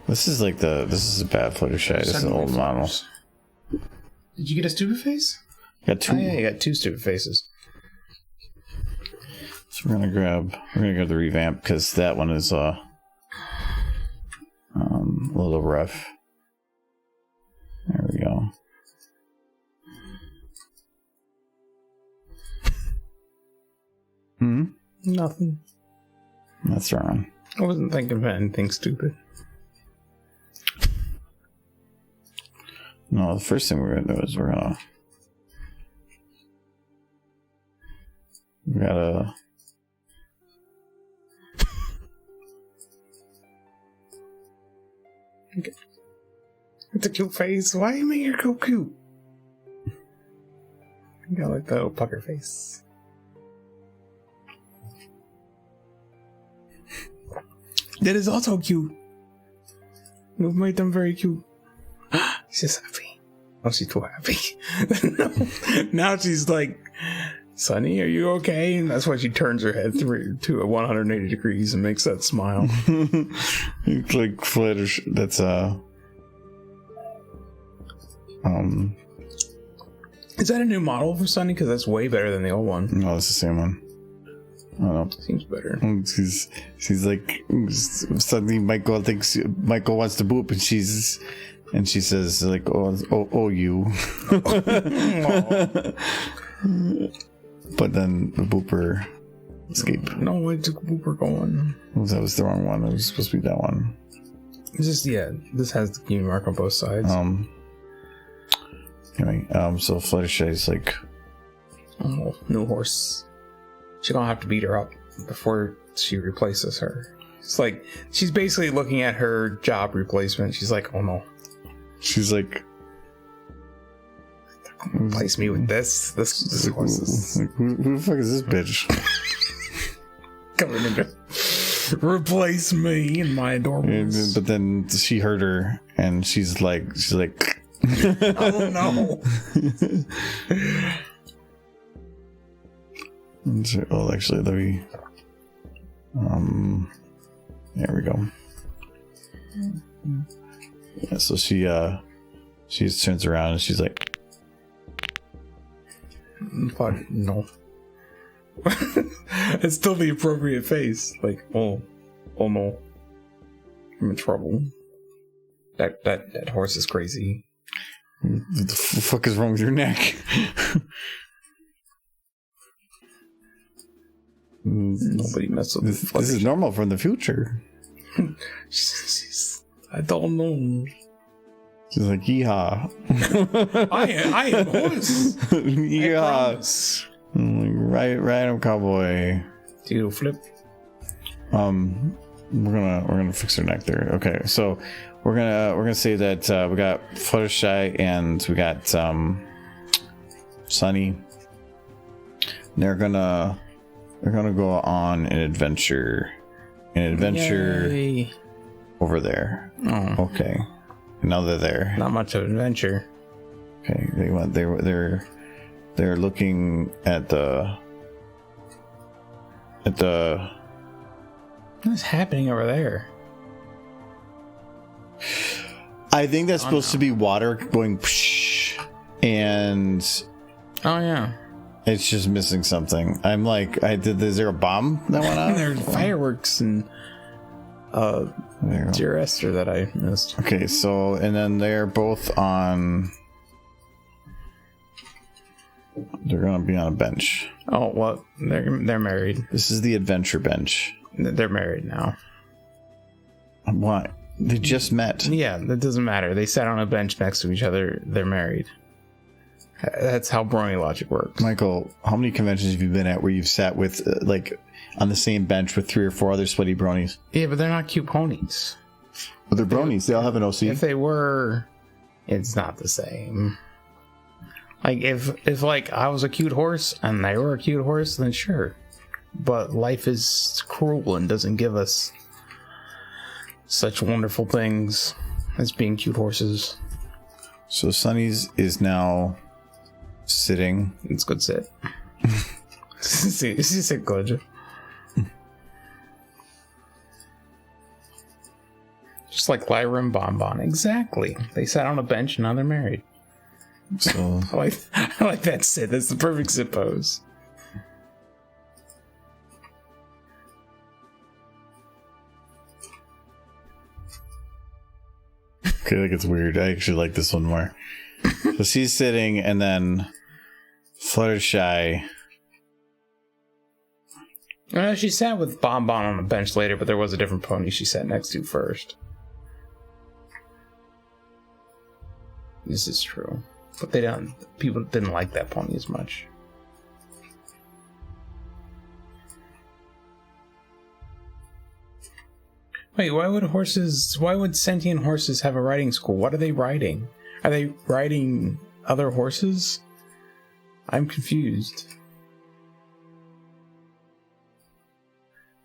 Speaker 1: This is like this is a bad Fluttershy. This is an old model.
Speaker 2: Did you get a stupid face?
Speaker 1: Got 2.
Speaker 2: Oh, yeah, you got 2 stupid faces.
Speaker 1: So we're gonna grab the revamp because that one is a little rough. There we go.
Speaker 2: Nothing.
Speaker 1: That's wrong.
Speaker 2: I wasn't thinking about anything stupid.
Speaker 1: No, the first thing we're gonna do is we gotta
Speaker 2: Okay. It's a cute face. Why are you making her so cute? You got like the little pucker face. That is also cute. We've made them very cute. She's happy. Oh, she's too happy. No. Now she's like, Sunny, are you okay? And that's why she turns her head to a 180 degrees and makes that smile.
Speaker 1: It's like Fluttershy. That's
Speaker 2: Is that a new model for Sunny? Because that's way better than the old one.
Speaker 1: No, it's the same one. I don't know.
Speaker 2: Seems better.
Speaker 1: She's like, suddenly Michael wants to boop, and she says like, oh you. But then the booper escape.
Speaker 2: No, where'd the booper going?
Speaker 1: That was the wrong one. It was supposed to be that one.
Speaker 2: It's just, yeah, this has the key mark on both sides.
Speaker 1: Anyway, so Fluttershy's like,
Speaker 2: oh, new horse. She's gonna have to beat her up before she replaces her. It's like, she's basically looking at her job replacement. She's like, oh no.
Speaker 1: She's like,
Speaker 2: replace me with this horse is...
Speaker 1: Like, who the fuck is this bitch?
Speaker 2: Coming in to replace me and my adorables.
Speaker 1: But then she heard her, and she's like,
Speaker 2: oh no.
Speaker 1: Well, actually, let me. There we go. Yeah, so she turns around and she's like,
Speaker 2: "Fuck no." It's still the appropriate face. Like, oh no, I'm in trouble. That horse is crazy.
Speaker 1: What the fuck is wrong with your neck?
Speaker 2: Nobody messes with
Speaker 1: this is normal from the future.
Speaker 2: I don't know.
Speaker 1: She's like, yeehaw.
Speaker 2: I am horse.
Speaker 1: Yeehaw. Right on, cowboy.
Speaker 2: Do you flip?
Speaker 1: We're gonna fix her neck there. Okay, so we're gonna say that we got Fluttershy and we got Sunny. They're gonna go on an adventure.
Speaker 2: Yay.
Speaker 1: Over there.
Speaker 2: Oh.
Speaker 1: Okay. Now they're there.
Speaker 2: Not much of an adventure.
Speaker 1: Okay. They're looking at the
Speaker 2: What's happening over there?
Speaker 1: I think that's supposed to be water going psh, and
Speaker 2: oh yeah,
Speaker 1: it's just missing something. I'm like, is there a bomb that went off?
Speaker 2: There's fireworks and Dear Esther that I missed.
Speaker 1: Okay, so and then they're both on. They're gonna be on a bench.
Speaker 2: Oh, well, they're married.
Speaker 1: This is the adventure bench.
Speaker 2: They're married now.
Speaker 1: Why? They just met.
Speaker 2: Yeah, that doesn't matter. They sat on a bench next to each other. They're married. That's how brony logic works.
Speaker 1: Michael, how many conventions have you been at where you've sat with, like, on the same bench with 3 or 4 other sweaty bronies?
Speaker 2: Yeah, but they're not cute ponies.
Speaker 1: But they're bronies. They all have an OC.
Speaker 2: If they were, it's not the same. Like, if like, I was a cute horse and they were a cute horse, then sure. But life is cruel and doesn't give us such wonderful things as being cute horses.
Speaker 1: So Sunny's is now sitting.
Speaker 2: It's good sit. She's good. Just like Lyra and Bonbon. Exactly. They sat on a bench and now they're married.
Speaker 1: So
Speaker 2: I like that sit. That's the perfect sit pose.
Speaker 1: okay, like it's weird. I actually like this one more. So she's sitting, and then Fluttershy.
Speaker 2: She sat with Bonbon on a bench later, but there was a different pony she sat next to first. This is true. But people didn't like that pony as much. Wait, why would sentient horses have a riding school? What are they riding? Are they riding other horses? I'm confused.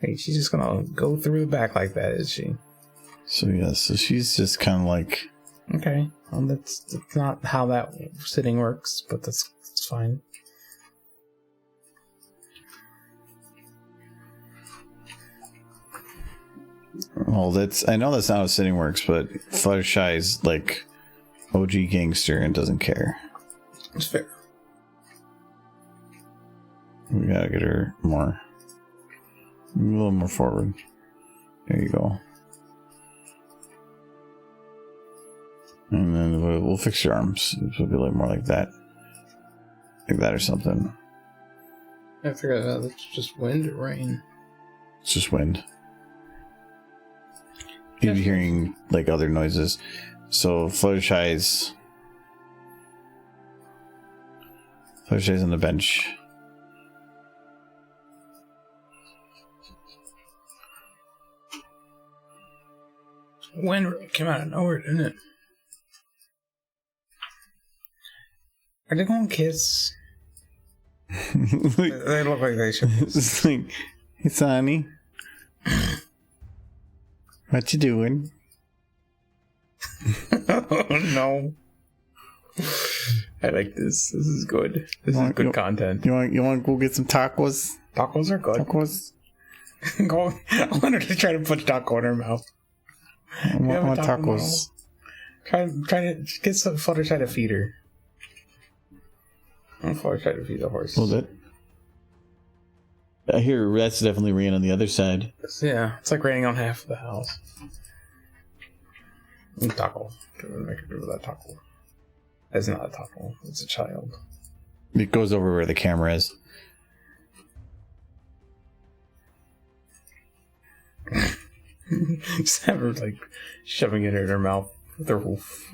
Speaker 2: Wait, she's just gonna go through the back like that, is she?
Speaker 1: So yeah, so she's just kind of like.
Speaker 2: Okay, well, that's not how that sitting works, but that's fine.
Speaker 1: Well, I know that's not how sitting works, but Fluttershy's like OG gangster and doesn't care.
Speaker 2: It's fair.
Speaker 1: We gotta get her a little more forward. There you go. And then we'll fix your arms. It'll be like more like that. Like that or something.
Speaker 2: I figured out that's just wind or rain.
Speaker 1: It's just wind. You'd be hearing like other noises. So Fluttershy's on the bench.
Speaker 2: Wind came out of nowhere, didn't it? Are they going to kiss? They look like they should.
Speaker 1: It's like, hey, Sonny. What you doing?
Speaker 2: Oh, no. I like this. This is good. This is good content.
Speaker 1: You want to go get some tacos?
Speaker 2: Tacos are good.
Speaker 1: Tacos?
Speaker 2: Go. I want her to try to put a taco in her mouth.
Speaker 1: I want tacos.
Speaker 2: Try to get some Fluttershy to feed her. I'm Fluttershy to feed the horse.
Speaker 1: Hold it. I hear that's definitely rain on the other side.
Speaker 2: Yeah, it's like raining on half of the house. Taco. Make her do that taco. It's not a taco. It's a child.
Speaker 1: It goes over where the camera is.
Speaker 2: Just have her like shoving it in her mouth with her hoof.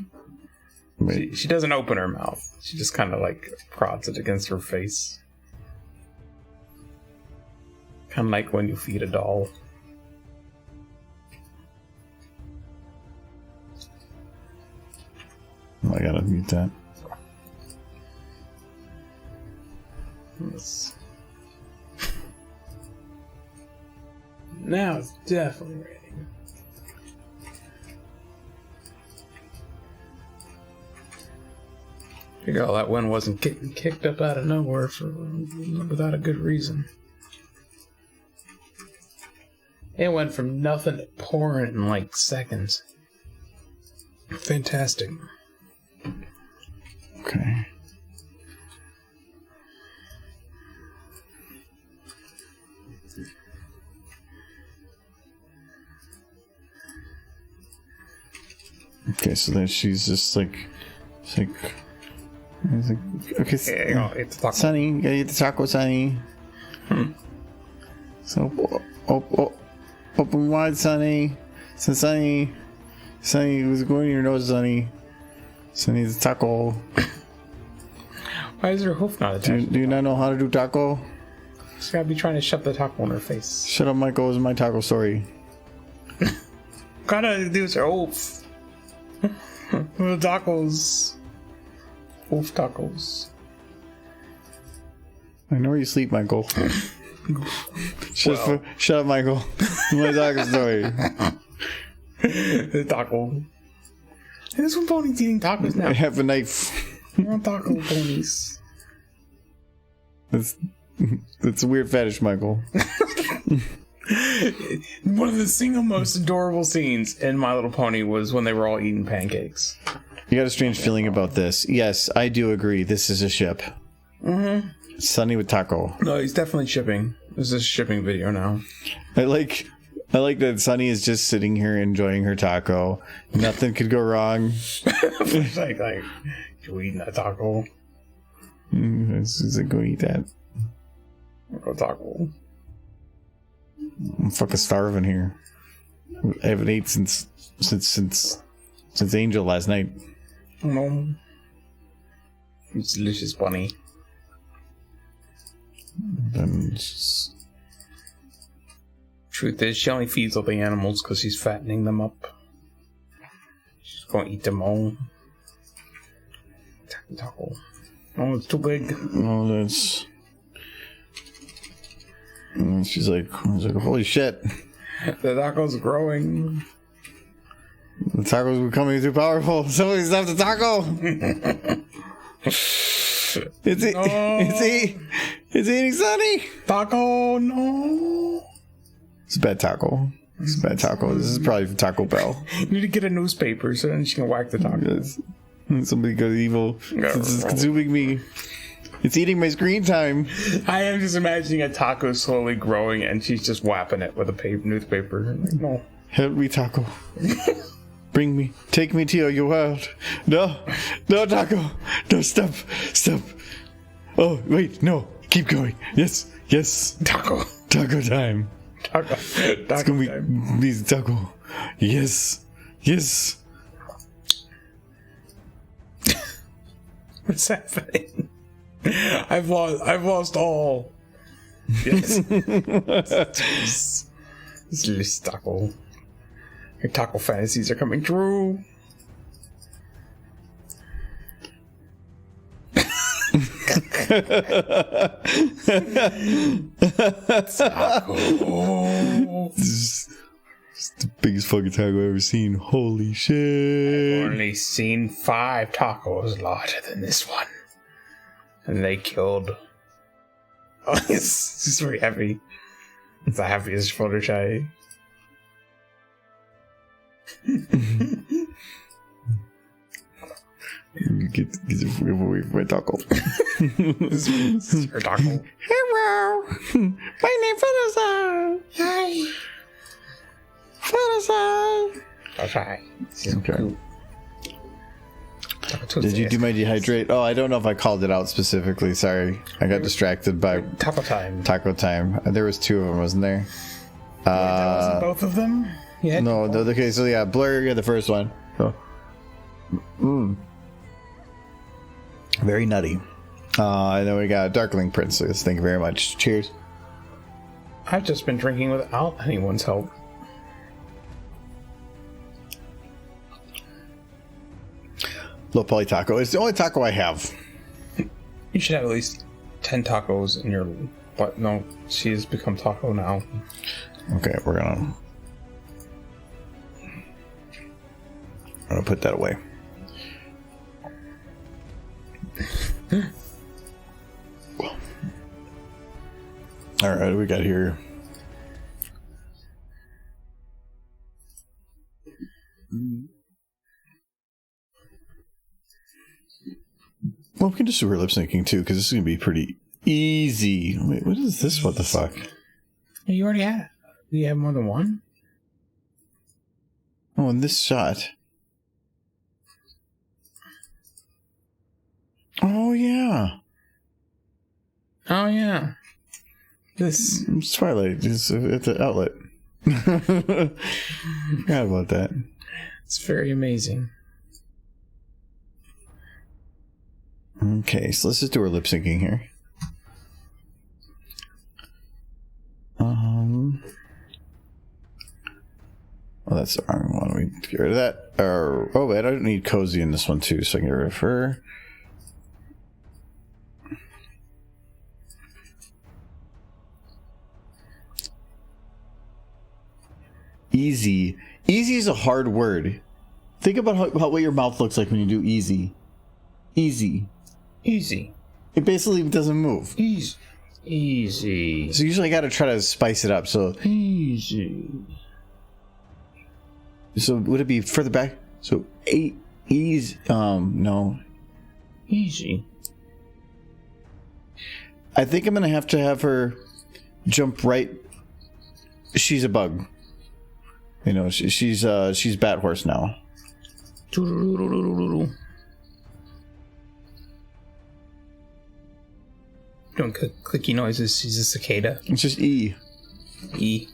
Speaker 2: She doesn't open her mouth. She just kind of like prods it against her face. Kind of like when you feed a doll.
Speaker 1: I gotta mute that.
Speaker 2: Now it's definitely ready. Figure all that wind wasn't getting kicked up out of nowhere without a good reason. It went from nothing to pouring in like seconds. Fantastic.
Speaker 1: Okay. Okay, so then she's just like, okay,
Speaker 2: It's taco.
Speaker 1: Sonny, you gotta eat the taco, Sonny. So, open wide, Sonny. So, Sonny, what's going in your nose, Sonny? Sonny, the taco.
Speaker 2: Why is her hoof not attached?
Speaker 1: Do you not know how to do taco?
Speaker 2: She's gotta be trying to shove the taco in her face.
Speaker 1: Shut up, Michael. It's my taco story.
Speaker 2: Gotta do her oof. The tacos. Oof tacos.
Speaker 1: I know where you sleep, Michael. Shut up, Michael. It's my taco story.
Speaker 2: The taco. Hey, this one pony's eating tacos now.
Speaker 1: I have a knife.
Speaker 2: I want taco ponies.
Speaker 1: That's a weird fetish, Michael.
Speaker 2: One of the single most adorable scenes in My Little Pony was when they were all eating pancakes.
Speaker 1: You got a strange feeling about this. Yes, I do agree. This is a ship. Mm-hmm. Sunny with taco.
Speaker 2: No, he's definitely shipping. This is a shipping video now.
Speaker 1: I like that Sunny is just sitting here enjoying her taco. Nothing could go wrong.
Speaker 2: like, you eating that taco?
Speaker 1: She's like, go eat that.
Speaker 2: Go taco.
Speaker 1: I'm fucking starving here. I haven't ate since Angel last night.
Speaker 2: No. It's delicious, bunny. Truth is, she only feeds all the animals because she's fattening them up. She's gonna eat them all. Taco. Oh, it's too big.
Speaker 1: Oh, that's. And she's like, holy shit.
Speaker 2: The taco's growing.
Speaker 1: The tacos are becoming too powerful. Somebody stop the taco. It's eating Sunny.
Speaker 2: Taco, no.
Speaker 1: It's a bad taco. It's a bad taco. This is probably from Taco Bell.
Speaker 2: You need to get a newspaper so then she can whack the taco.
Speaker 1: Yes. Somebody got evil. It's consuming me. It's eating my screen time.
Speaker 2: I am just imagining a taco slowly growing and she's just whapping it with a newspaper. Like, no.
Speaker 1: Help me, taco. Bring me. Take me to your world. No, taco. No, stop. Oh, wait, no. Keep going. Yes.
Speaker 2: Taco
Speaker 1: time.
Speaker 2: Taco
Speaker 1: It's gonna
Speaker 2: time.
Speaker 1: be taco. Yes.
Speaker 2: What's happening? I've lost all. Yes. This taco. Your taco fantasies are coming true. Taco.
Speaker 1: This is the biggest fucking taco I've ever seen. Holy shit.
Speaker 2: I've only seen 5 tacos larger than this one. And they killed. Oh, it's just very heavy. It's the heaviest Fluttershy.
Speaker 1: Get away from my taco.
Speaker 2: This is your taco.
Speaker 1: Hello. My name is Fluttershy. Hi. Fluttershy.
Speaker 2: Fluttershy.
Speaker 1: Okay. Did you do my dehydrate? Oh, I don't know if I called it out specifically. Sorry. I got distracted by
Speaker 2: Taco time.
Speaker 1: Taco time. There was 2 of them, wasn't there?
Speaker 2: That wasn't both of them? Yeah.
Speaker 1: No, okay, so yeah, Blur, you got the first one. Oh. Very nutty. And then we got Darkling Princess. Thank you very much. Cheers.
Speaker 2: I've just been drinking without anyone's help.
Speaker 1: low poly taco. It's the only taco I have.
Speaker 2: You should have at least 10 tacos in your... But no, she has become taco now.
Speaker 1: Okay, we're gonna put that away. All right, what do we got here? Well, we can just do her lip syncing too, because this is gonna be pretty easy. Wait, what is this? What the fuck?
Speaker 2: You already had. You have more than one?
Speaker 1: Oh, in this shot. Oh yeah.
Speaker 2: Oh yeah. This
Speaker 1: It's Twilight. It's at the outlet. Forgot about that.
Speaker 2: It's very amazing.
Speaker 1: Okay, so let's just do our lip syncing here. Well, that's the wrong one. We get rid of that. Oh, wait, I don't need Cozy in this one too, so I can get rid of her. Easy. Easy is a hard word. Think about what your mouth looks like when you do easy. Easy.
Speaker 2: Easy.
Speaker 1: It basically doesn't move.
Speaker 2: Easy. Easy.
Speaker 1: So usually I got to try to spice it up. So
Speaker 2: easy.
Speaker 1: So would it be further back? So easy. No.
Speaker 2: Easy.
Speaker 1: I think I'm gonna have to have her jump right. She's a bug. You know, she's Bat Horse now.
Speaker 2: Doing clicky noises. She's a cicada.
Speaker 1: It's just E.
Speaker 2: E.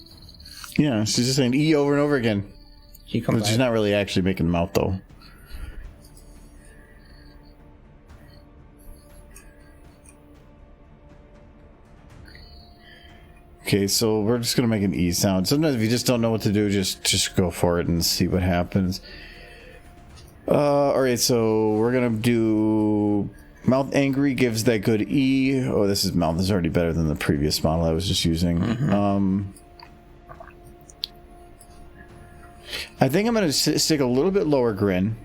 Speaker 1: Yeah, she's just saying E over and over again. But she's not really actually making the mouth though. Okay, so we're just gonna make an E sound. Sometimes if you just don't know what to do, just go for it and see what happens. Alright, so we're gonna do mouth angry gives that good E. Oh, this mouth is already better than the previous model I was just using. Mm-hmm. I think I'm gonna stick a little bit lower grin.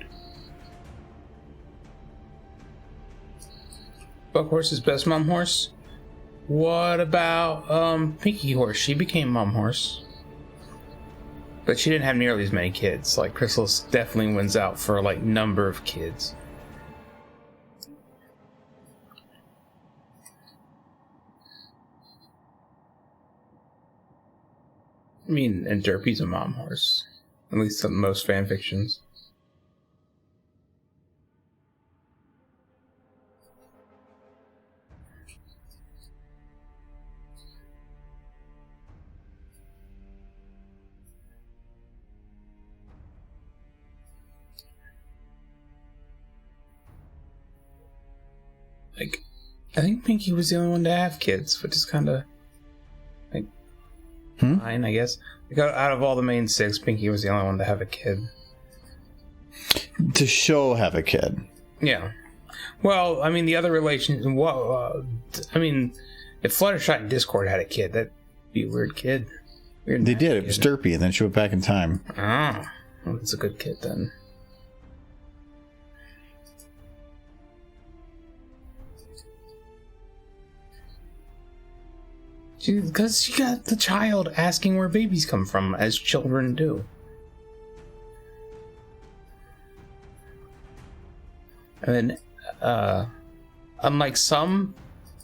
Speaker 2: Buck Horse is best mom horse. What about Pinky Horse? She became mom horse, but she didn't have nearly as many kids. Like Chrysalis definitely wins out for like number of kids. I mean, and Derpy's a mom horse, at least in most fan fictions. Like, I think Pinky was the only one to have kids, which is kind of like fine, I guess. Like, out of all the main six, Pinky was the only one to have a kid.
Speaker 1: To show have a kid.
Speaker 2: Yeah. Well, I mean, the other relations. I mean, if Fluttershy and Discord had a kid, that'd be a weird kid. Weird.
Speaker 1: They did. It was Derpy, and then she went back in time.
Speaker 2: Ah, well, it's a good kid then. Because she got the child asking where babies come from, as children do. And then, unlike some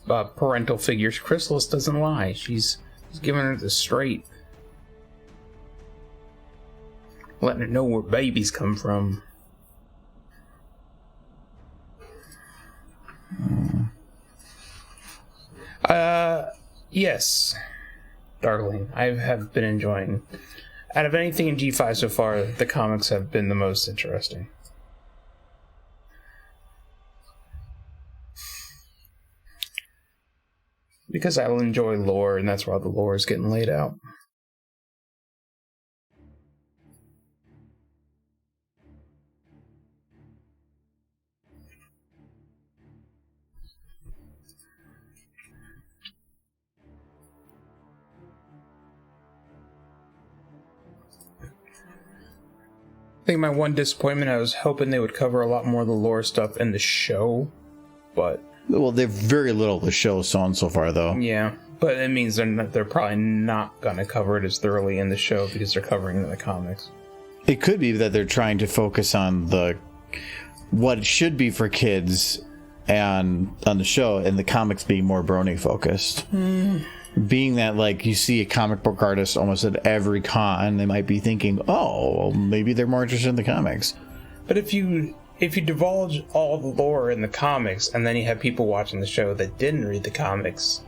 Speaker 2: parental figures, Chrysalis doesn't lie. She's giving her the straight. Letting her know where babies come from. Yes, darling, I have been enjoying. Out of anything in G5 so far, the comics have been the most interesting. Because I will enjoy lore, and that's why the lore is getting laid out. I think my one disappointment, I was hoping they would cover a lot more of the lore stuff in the show, but...
Speaker 1: Well, they've very little of the show shown so far, though.
Speaker 2: Yeah, but it means they're probably not going to cover it as thoroughly in the show because they're covering it in the comics.
Speaker 1: It could be that they're trying to focus on what it should be for kids and on the show, and the comics being more brony focused. Being that, like, you see a comic book artist almost at every con, they might be thinking, oh, well, maybe they're more interested in the comics.
Speaker 2: But if you divulge all the lore in the comics, and then you have people watching the show that didn't read the comics,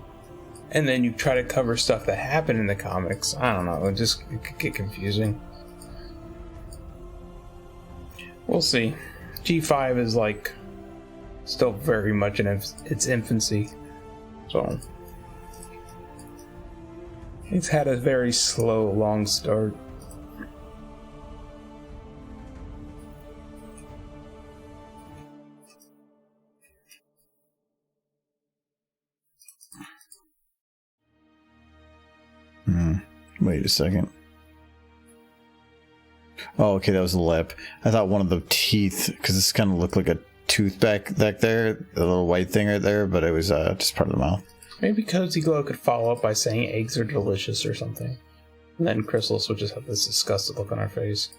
Speaker 2: and then you try to cover stuff that happened in the comics, I don't know, it could get confusing. We'll see. G5 is, like, still very much in its infancy, so... It's had a very slow, long start.
Speaker 1: Wait a second. Oh, okay, that was the lip. I thought one of the teeth, because this kind of looked like a tooth back there, the little white thing right there, but it was just part of the mouth.
Speaker 2: Maybe Cozy Glow could follow up by saying eggs are delicious or something. And then Chrysalis would just have this disgusted look on her face.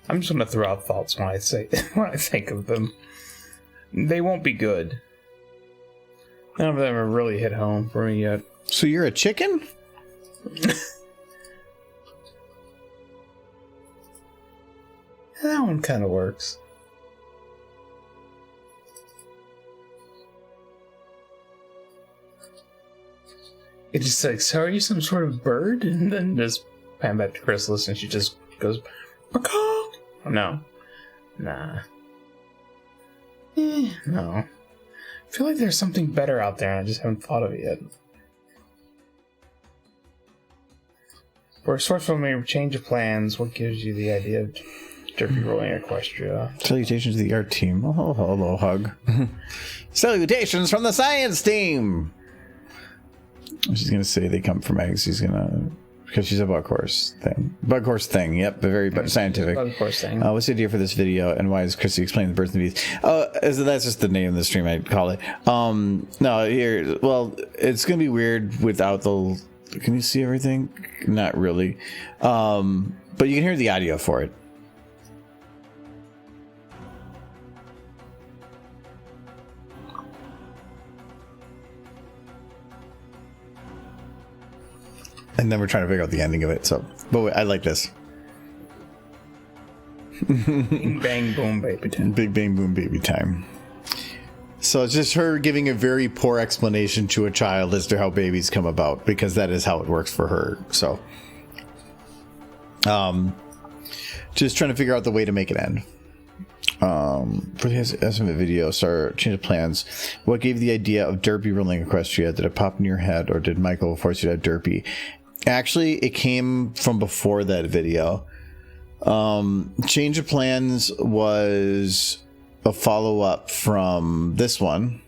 Speaker 2: I'm just gonna throw out thoughts when I think of them. They won't be good. None of them have really hit home for me yet.
Speaker 1: So you're a chicken?
Speaker 2: That one kind of works. It just like, so are you some sort of bird? And then just pan back to Chrysalis and she just goes, Macaw! No. Nah. No. I feel like there's something better out there and I just haven't thought of it yet. For a source from a change of plans, what gives you the idea of Derpy rolling Equestria?
Speaker 1: Salutations to the art team. Oh, hello, hug. Salutations from the science team! She's gonna say they come from eggs. She's gonna, because she's a bug horse thing. Yep, very scientific.
Speaker 2: Bug horse thing.
Speaker 1: What's the idea for this video, and why is Chrissy explaining the birds and bees? That's just the name of the stream. I'd call it. No, here. Well, it's gonna be weird without the. Can you see everything? Not really. But you can hear the audio for it. And then we're trying to figure out the ending of it. So, but wait, I like this.
Speaker 2: Bing, bang, boom, baby time.
Speaker 1: Big bang, boom, baby time. So it's just her giving a very poor explanation to a child as to how babies come about, because that is how it works for her. So, just trying to figure out the way to make it end. For the estimate video, change of plans. What gave you the idea of Derpy ruling Equestria? Did it pop in your head, or did Michael force you to have Derpy? Actually, it came from before that video. Change of plans was a follow-up from this one.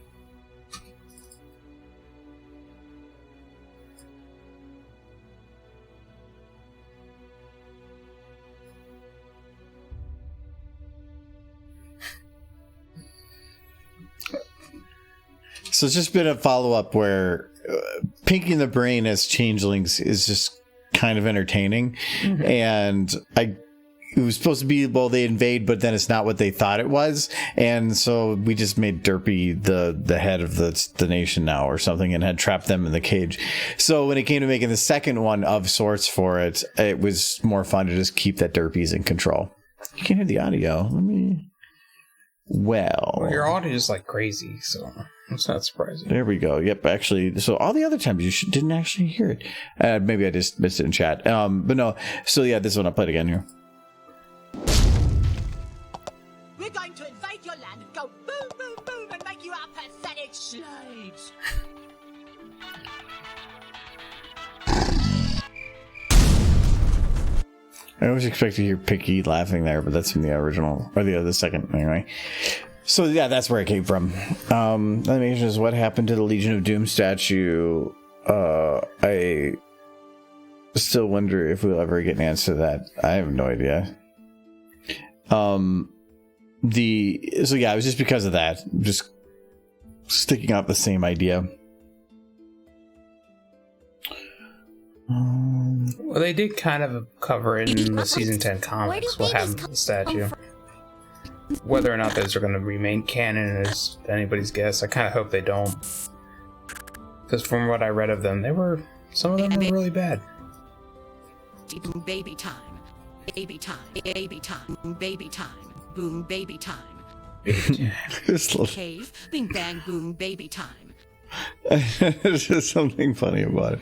Speaker 1: So it's just been a follow-up where Pinky and the Brain as changelings is just kind of entertaining. Mm-hmm. And it was supposed to be, well, they invade, but then it's not what they thought it was. And so we just made Derpy the head of the nation now or something, and had trapped them in the cage. So when it came to making the second one of sorts for it, it was more fun to just keep that Derpy's in control. You can hear the audio. Well,
Speaker 2: your audio is like crazy, so it's not surprising.
Speaker 1: There we go. Yep, actually, so all the other times you didn't actually hear it. Maybe I just missed it in chat. But no. So yeah, this one I'll play it again here.
Speaker 3: We're going to invade your land and go boom, boom, boom, and make you our pathetic slaves.
Speaker 1: I always expect to hear Picky laughing there, but that's from the original, or the second, anyway. So yeah, that's where it came from. Animation is what happened to the Legion of Doom statue. still wonder if we'll ever get an answer to that. I have no idea. So yeah, it was just because of that. Just sticking out the same idea.
Speaker 2: Well, they did kind of cover it in the season 10 comics what happened to the statue. Whether or not those are going to remain canon is anybody's guess. I kind of hope they don't. Because from what I read of them, some of them were really bad.
Speaker 3: Baby time. Baby time. Baby time. Baby time. Boom, baby time. Cave, bing bang boom, baby time.
Speaker 1: There's just something funny about it.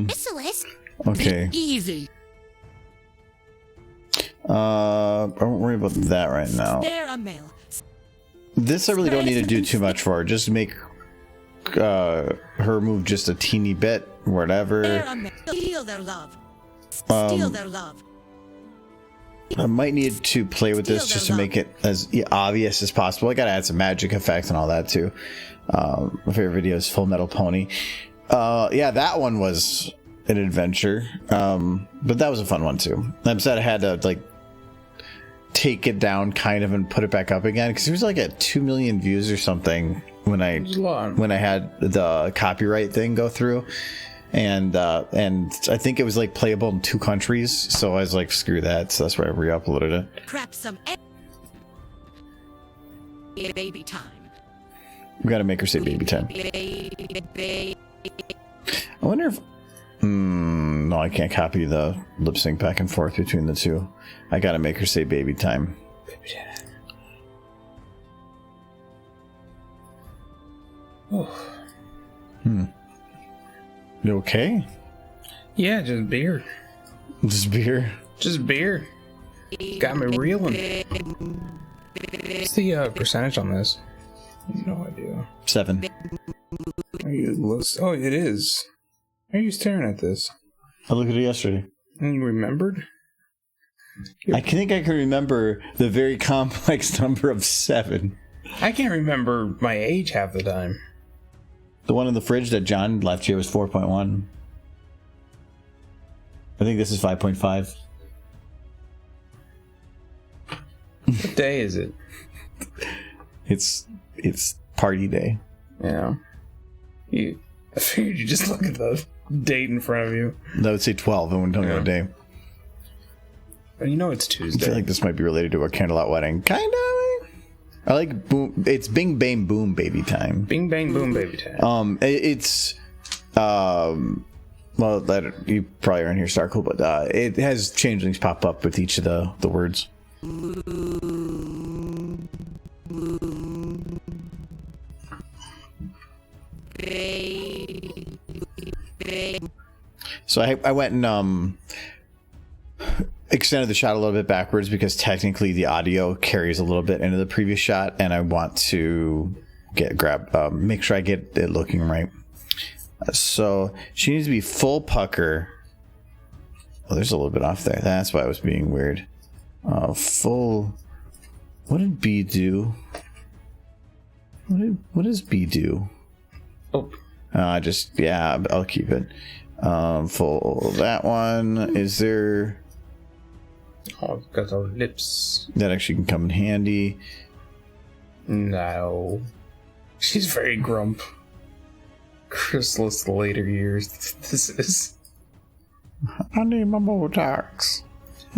Speaker 3: Chrysalis.
Speaker 1: Okay.
Speaker 3: Easy.
Speaker 1: I won't worry about that right now.
Speaker 3: They're a male.
Speaker 1: This I really don't need to do too much for. Just make her move just a teeny bit, whatever.
Speaker 3: They're a male. Steal their love. Steal their love.
Speaker 1: I might need to play with this just to make it as obvious as possible. I gotta add some magic effects and all that too. My favorite video is Full Metal Pony. Yeah, that one was an adventure, but that was a fun one too. I'm sad I had to like take it down kind of and put it back up again because it was like at 2 million views or something when I had the copyright thing go through. And I think it was like playable in 2 countries, so I was like, screw that. So that's why I re-uploaded it.
Speaker 3: Crap some baby time.
Speaker 1: We gotta make her say baby time. I wonder if no, I can't copy the lip sync back and forth between the two. I gotta make her say baby time. You okay?
Speaker 2: Yeah, just beer.
Speaker 1: Just beer?
Speaker 2: Just beer. Got me reeling. What's the percentage on this? No idea.
Speaker 1: 7.
Speaker 2: Oh, it is. Why are you staring at this?
Speaker 1: I looked at it yesterday.
Speaker 2: And you remembered?
Speaker 1: I think I can remember the very complex number of 7.
Speaker 2: I can't remember my age half the time.
Speaker 1: The one in the fridge that John left you was 4.1. I think this is 5.5.
Speaker 2: What day is it?
Speaker 1: It's party day.
Speaker 2: Yeah. I figured you just look at the date in front of you.
Speaker 1: That would say 12. I wouldn't tell you what day.
Speaker 2: But you know it's
Speaker 1: I
Speaker 2: Tuesday.
Speaker 1: feel like this might be related to a candlelight wedding. Kind of. I like boom. It's bing bang boom baby time.
Speaker 2: Bing bang boom baby time.
Speaker 1: It's well, that you probably aren't here, Starkle, but it has changelings pop up with each of the words. So I went and extended the shot a little bit backwards because technically the audio carries a little bit into the previous shot, and I want to make sure I get it looking right. So she needs to be full pucker. Oh, there's a little bit off there. That's why I was being weird. Full. What did B do? What does B do?
Speaker 2: Oh.
Speaker 1: I'll keep it. Full that one. Is there?
Speaker 2: Oh, got our lips.
Speaker 1: That actually can come in handy.
Speaker 2: No. She's very grump. Chrysalis the later years. This is.
Speaker 1: I need my Botox.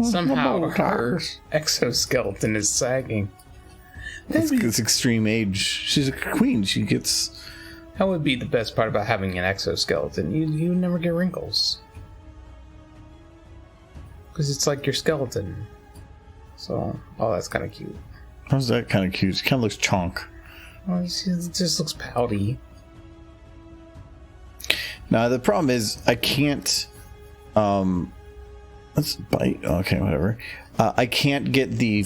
Speaker 2: Somehow her exoskeleton is sagging.
Speaker 1: It's extreme age. She's a queen. She gets.
Speaker 2: That would be the best part about having an exoskeleton. You never get wrinkles. Because it's like your skeleton. So, that's kind of cute.
Speaker 1: How's that kind of cute? She kind of looks chonk.
Speaker 2: Well, it just looks pouty.
Speaker 1: Now, the problem is, I can't... let's bite. Okay, whatever. I can't get the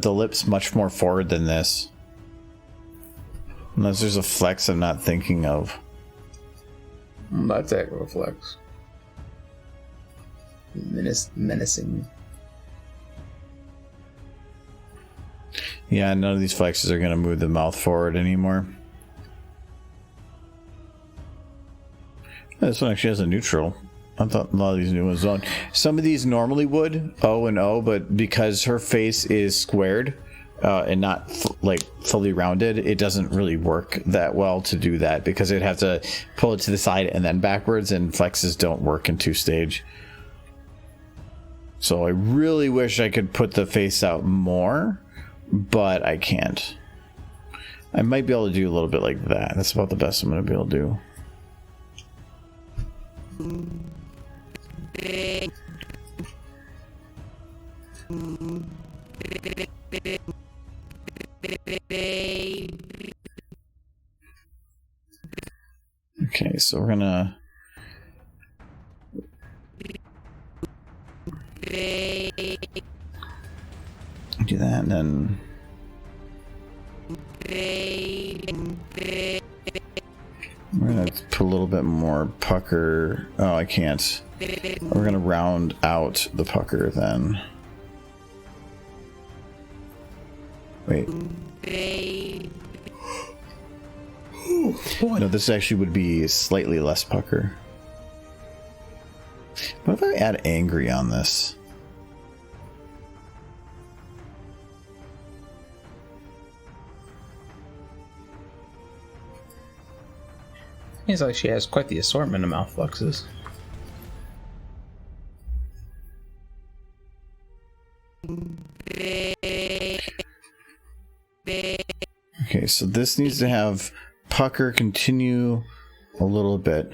Speaker 1: lips much more forward than this. Unless there's a flex I'm not thinking of.
Speaker 2: That's a flex. Menacing.
Speaker 1: Yeah, none of these flexes are going to move the mouth forward anymore. This one actually has a neutral. I thought a lot of these new ones don't. Some of these normally would O and O, but because her face is squared and not like fully rounded, it doesn't really work that well to do that because it'd have to pull it to the side and then backwards, and flexes don't work in 2-stage. So I really wish I could put the face out more, but I can't. I might be able to do a little bit like that. That's about the best I'm going to be able to do. Okay, so we're gonna do that, and then we're gonna put a little bit more pucker. Oh, I can't. We're gonna round out the pucker then. Wait. No, this actually would be slightly less pucker. What if I add angry on this?
Speaker 2: Seems like she has quite the assortment of mouth flexes.
Speaker 1: Okay, so this needs to have pucker continue a little bit.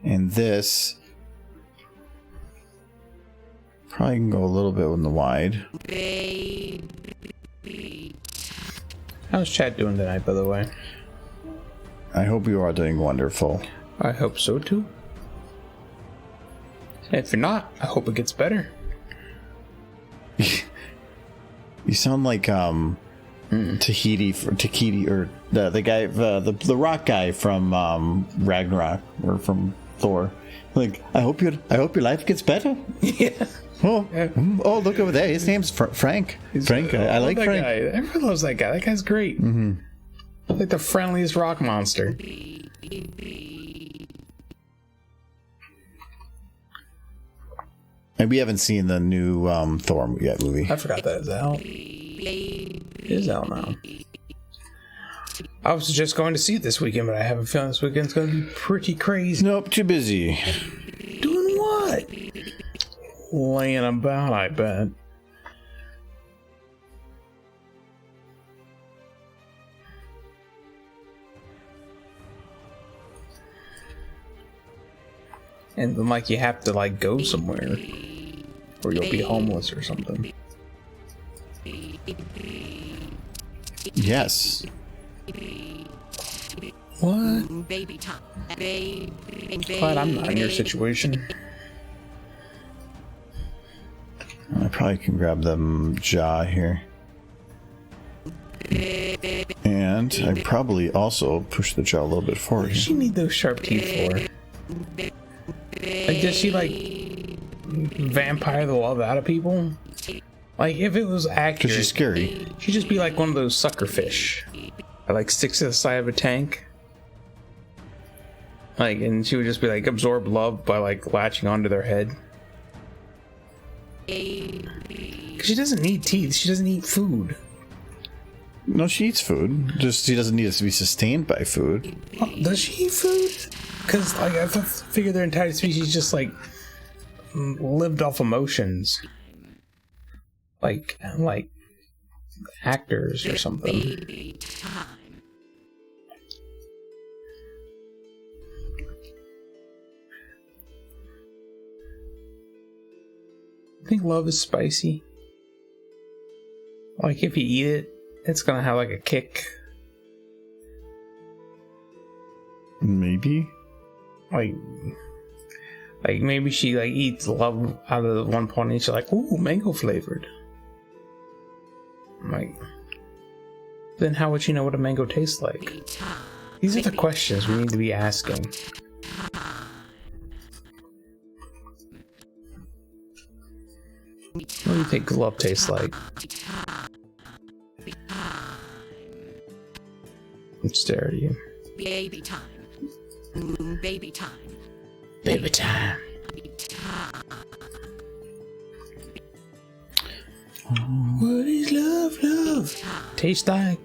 Speaker 1: And this probably can go a little bit in the wide.
Speaker 2: How's Chad doing tonight, by the way?
Speaker 1: I hope you are doing wonderful.
Speaker 2: I hope so too. If you're not, I hope it gets better.
Speaker 1: You sound like Tahiti, or the guy, the rock guy from Ragnarok, or from Thor. Like, I hope your life gets better.
Speaker 2: Yeah.
Speaker 1: Oh, look over there. His name's Frank. Frank, I like
Speaker 2: that
Speaker 1: Frank.
Speaker 2: Guy. Everyone loves that guy. That guy's great. Mm-hmm. Like the friendliest rock monster.
Speaker 1: And we haven't seen the new Thor yet movie.
Speaker 2: I forgot that is out. It is out now. I was just going to see it this weekend, but I have a feeling this weekend's going to be pretty crazy.
Speaker 1: Nope, too busy.
Speaker 2: Doing what? Laying about, I bet. And then, like, you have to, like, go somewhere, or you'll be homeless or something.
Speaker 1: Yes.
Speaker 2: What? Glad I'm not in your situation.
Speaker 1: I probably can grab them jaw here. And I probably also push the jaw a little bit forward.
Speaker 2: What does she need those sharp teeth for? Like, does she, like, vampire the love out of people? Like, if it was accurate...
Speaker 1: Because she's scary.
Speaker 2: She'd just be like one of those sucker fish that, like, sticks to the side of a tank. Like, and she would just be, like, absorb love by, like, latching onto their head. Because she doesn't need teeth. She doesn't eat food.
Speaker 1: No, she eats food. Just she doesn't need it to be sustained by food.
Speaker 2: Oh, does she eat food? Because, like, I figure their entire species just, like, lived off emotions. Like actors or something. I think love is spicy. Like, if you eat it, it's gonna have, like, a kick.
Speaker 1: Maybe.
Speaker 2: Like maybe she, like, eats love out of one point and she's like, ooh, mango flavored. Like, then how would she know what a mango tastes like? These are the questions we need to be asking. What do you think love tastes like? Let's stare at you.
Speaker 3: Baby time. Baby time.
Speaker 2: Baby time. What is love? Tastes like,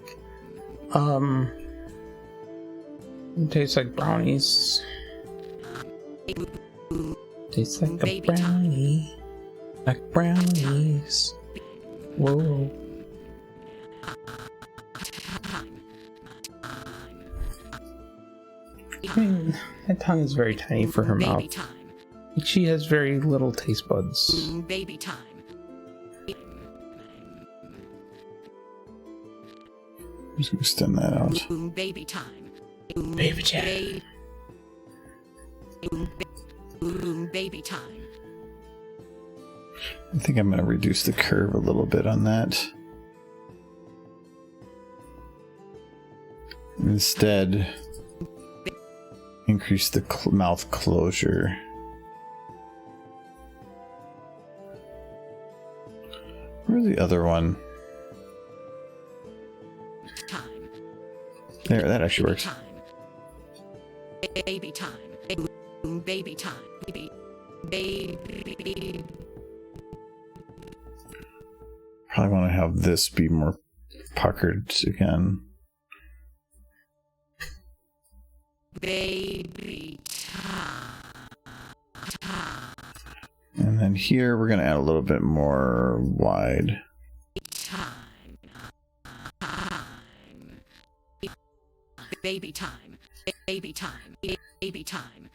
Speaker 2: tastes like brownies. Tastes like a brownie. Like brownies. Whoa. I mean, that tongue is very tiny for her mouth. She has very little taste buds.
Speaker 3: Baby time.
Speaker 1: Just extend that out.
Speaker 3: Baby time.
Speaker 2: Baby time.
Speaker 3: Baby time.
Speaker 1: I think I'm going to reduce the curve a little bit on that. Instead, increase the mouth closure. Where's the other one?
Speaker 3: Time.
Speaker 1: There, that actually works.
Speaker 3: Baby time. Baby time. Baby.
Speaker 1: Probably want to have this be more puckered again.
Speaker 3: Baby time.
Speaker 1: And then here we're going to add a little bit more wide.
Speaker 3: Baby time. Baby time. Baby time.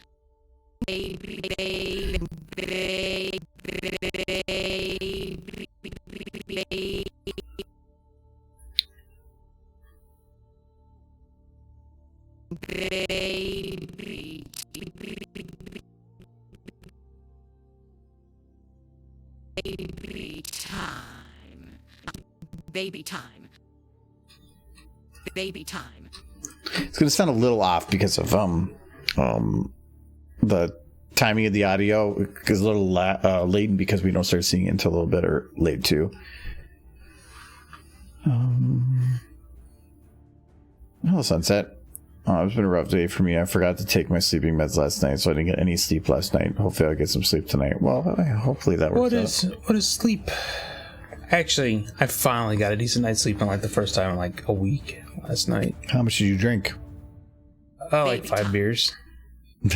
Speaker 3: Baby, baby, baby, baby. Baby. Baby time. Baby time. Baby time.
Speaker 1: It's going to sound a little off because of the timing of the audio is a little late because we don't start seeing it until a little bit or late too. Hello, Sunset. It's been a rough day for me. I forgot to take my sleeping meds last night, so I didn't get any sleep last night. Hopefully I'll get some sleep tonight. Well, hopefully that works out.
Speaker 2: What is sleep? Actually, I finally got a decent night's sleep in like the first time in like a week last night.
Speaker 1: How much did you drink?
Speaker 2: Oh, like 5 beers.
Speaker 1: We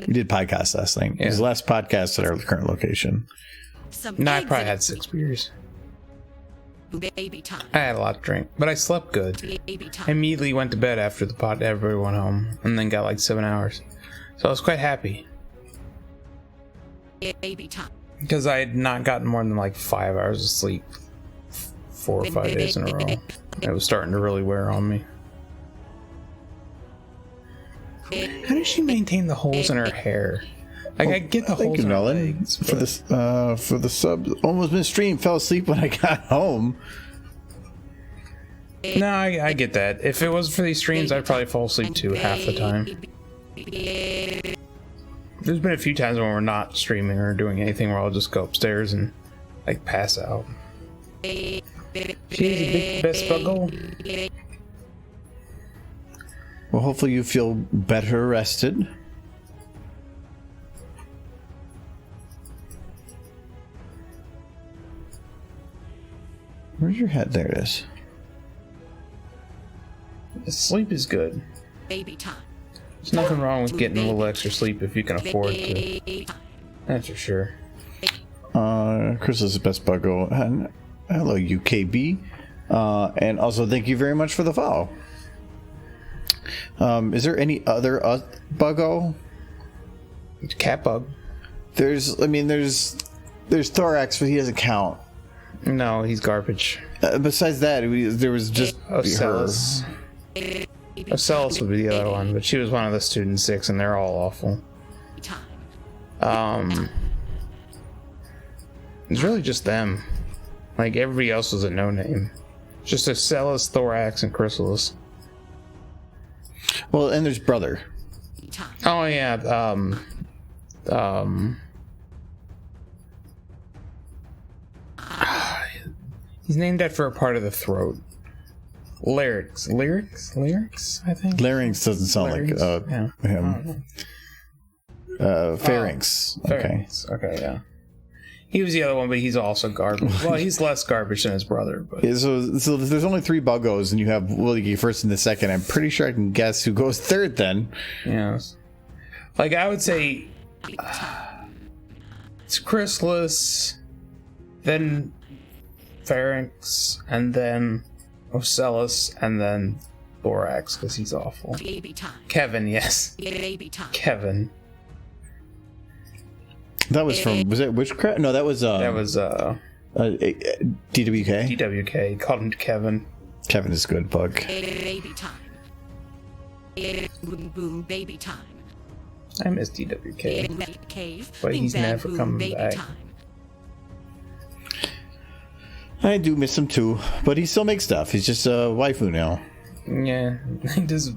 Speaker 1: did podcast last night. It was the last podcast at our current location.
Speaker 2: No, I probably had 6 beers.
Speaker 3: Baby time.
Speaker 2: I had a lot to drink, but I slept good.
Speaker 3: Baby time.
Speaker 2: I immediately went to bed after the pod. Everybody went home, and then got like 7 hours. So I was quite happy
Speaker 3: Baby time.
Speaker 2: because I had not gotten more than like 5 hours of sleep 4 or 5 days in a row. It was starting to really wear on me. How does she maintain the holes in her hair? Like, I get the holes in her legs,
Speaker 1: for this for the sub. Almost midstream, fell asleep when I got home.
Speaker 2: No, I get that. If it was for these streams, I'd probably fall asleep too half the time. There's been a few times when we're not streaming or doing anything where I'll just go upstairs and like pass out. She's a big best buggle.
Speaker 1: Well, hopefully you feel better rested. Where's your head? There it is.
Speaker 2: Sleep is good.
Speaker 3: Baby time.
Speaker 2: There's nothing wrong with getting a little extra sleep if you can afford to. That's for sure.
Speaker 1: Chrysalis is best buggo. And hello, UKB. And also thank you very much for the follow. Is there any other buggo?
Speaker 2: Cat bug.
Speaker 1: There's Thorax, but he doesn't count.
Speaker 2: No, he's garbage.
Speaker 1: Besides that, there was just
Speaker 2: Chrysalis. Chrysalis would be the other one, but she was one of the student 6, and they're all awful. It's really just them. Like, everybody else was a no-name. Just Chrysalis, Thorax, and Chrysalis.
Speaker 1: Well, and there's Brother.
Speaker 2: Oh yeah, he's named after a part of the throat. Lyrics, I think.
Speaker 1: Larynx doesn't sound
Speaker 2: Larynx?
Speaker 1: like him. Pharynx. Okay.
Speaker 2: Pharynx. Okay, yeah. He was the other one, but he's also garbage. Well, he's less garbage than his brother. But
Speaker 1: Yeah, so there's only 3 buggos, and you have Willie first and the second. I'm pretty sure I can guess who goes third then.
Speaker 2: yes, like I would say, it's Chrysalis, then Pharynx, and then Ocellus, and then Thorax because he's awful.
Speaker 3: Baby time.
Speaker 2: Kevin, yes,
Speaker 3: Baby time.
Speaker 2: Kevin.
Speaker 1: That was from, was it Witchcraft? No, that was
Speaker 2: DWK.
Speaker 1: DWK.
Speaker 2: Called him Kevin.
Speaker 1: Kevin is good, bug.
Speaker 3: Baby time. Boom boom baby time.
Speaker 2: I miss DWK,
Speaker 3: Cave.
Speaker 2: but he's never coming back.
Speaker 1: I do miss him too, but he still makes stuff. He's just a waifu now.
Speaker 2: Yeah, he does.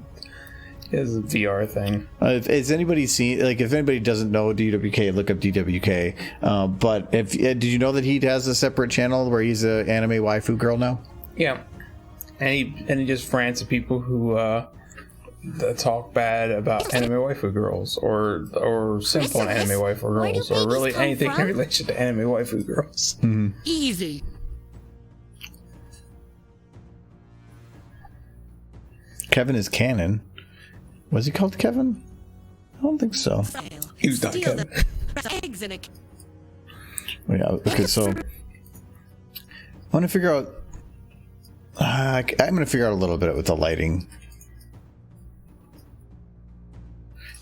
Speaker 2: He has a VR thing.
Speaker 1: Has anybody seen, like, if anybody doesn't know DWK, look up DWK. But did you know that he has a separate channel where he's an anime waifu girl now?
Speaker 2: Yeah, and he just rants at people who that talk bad about anime waifu girls or simple anime waifu girls or really anything in relation to anime waifu girls.
Speaker 1: Mm-hmm.
Speaker 3: Easy.
Speaker 1: Kevin is canon. Was he called Kevin? I don't think so.
Speaker 2: He was not Kevin.
Speaker 3: Eggs in a
Speaker 1: Yeah. Okay. So I want to figure out. I'm going to figure out a little bit with the lighting.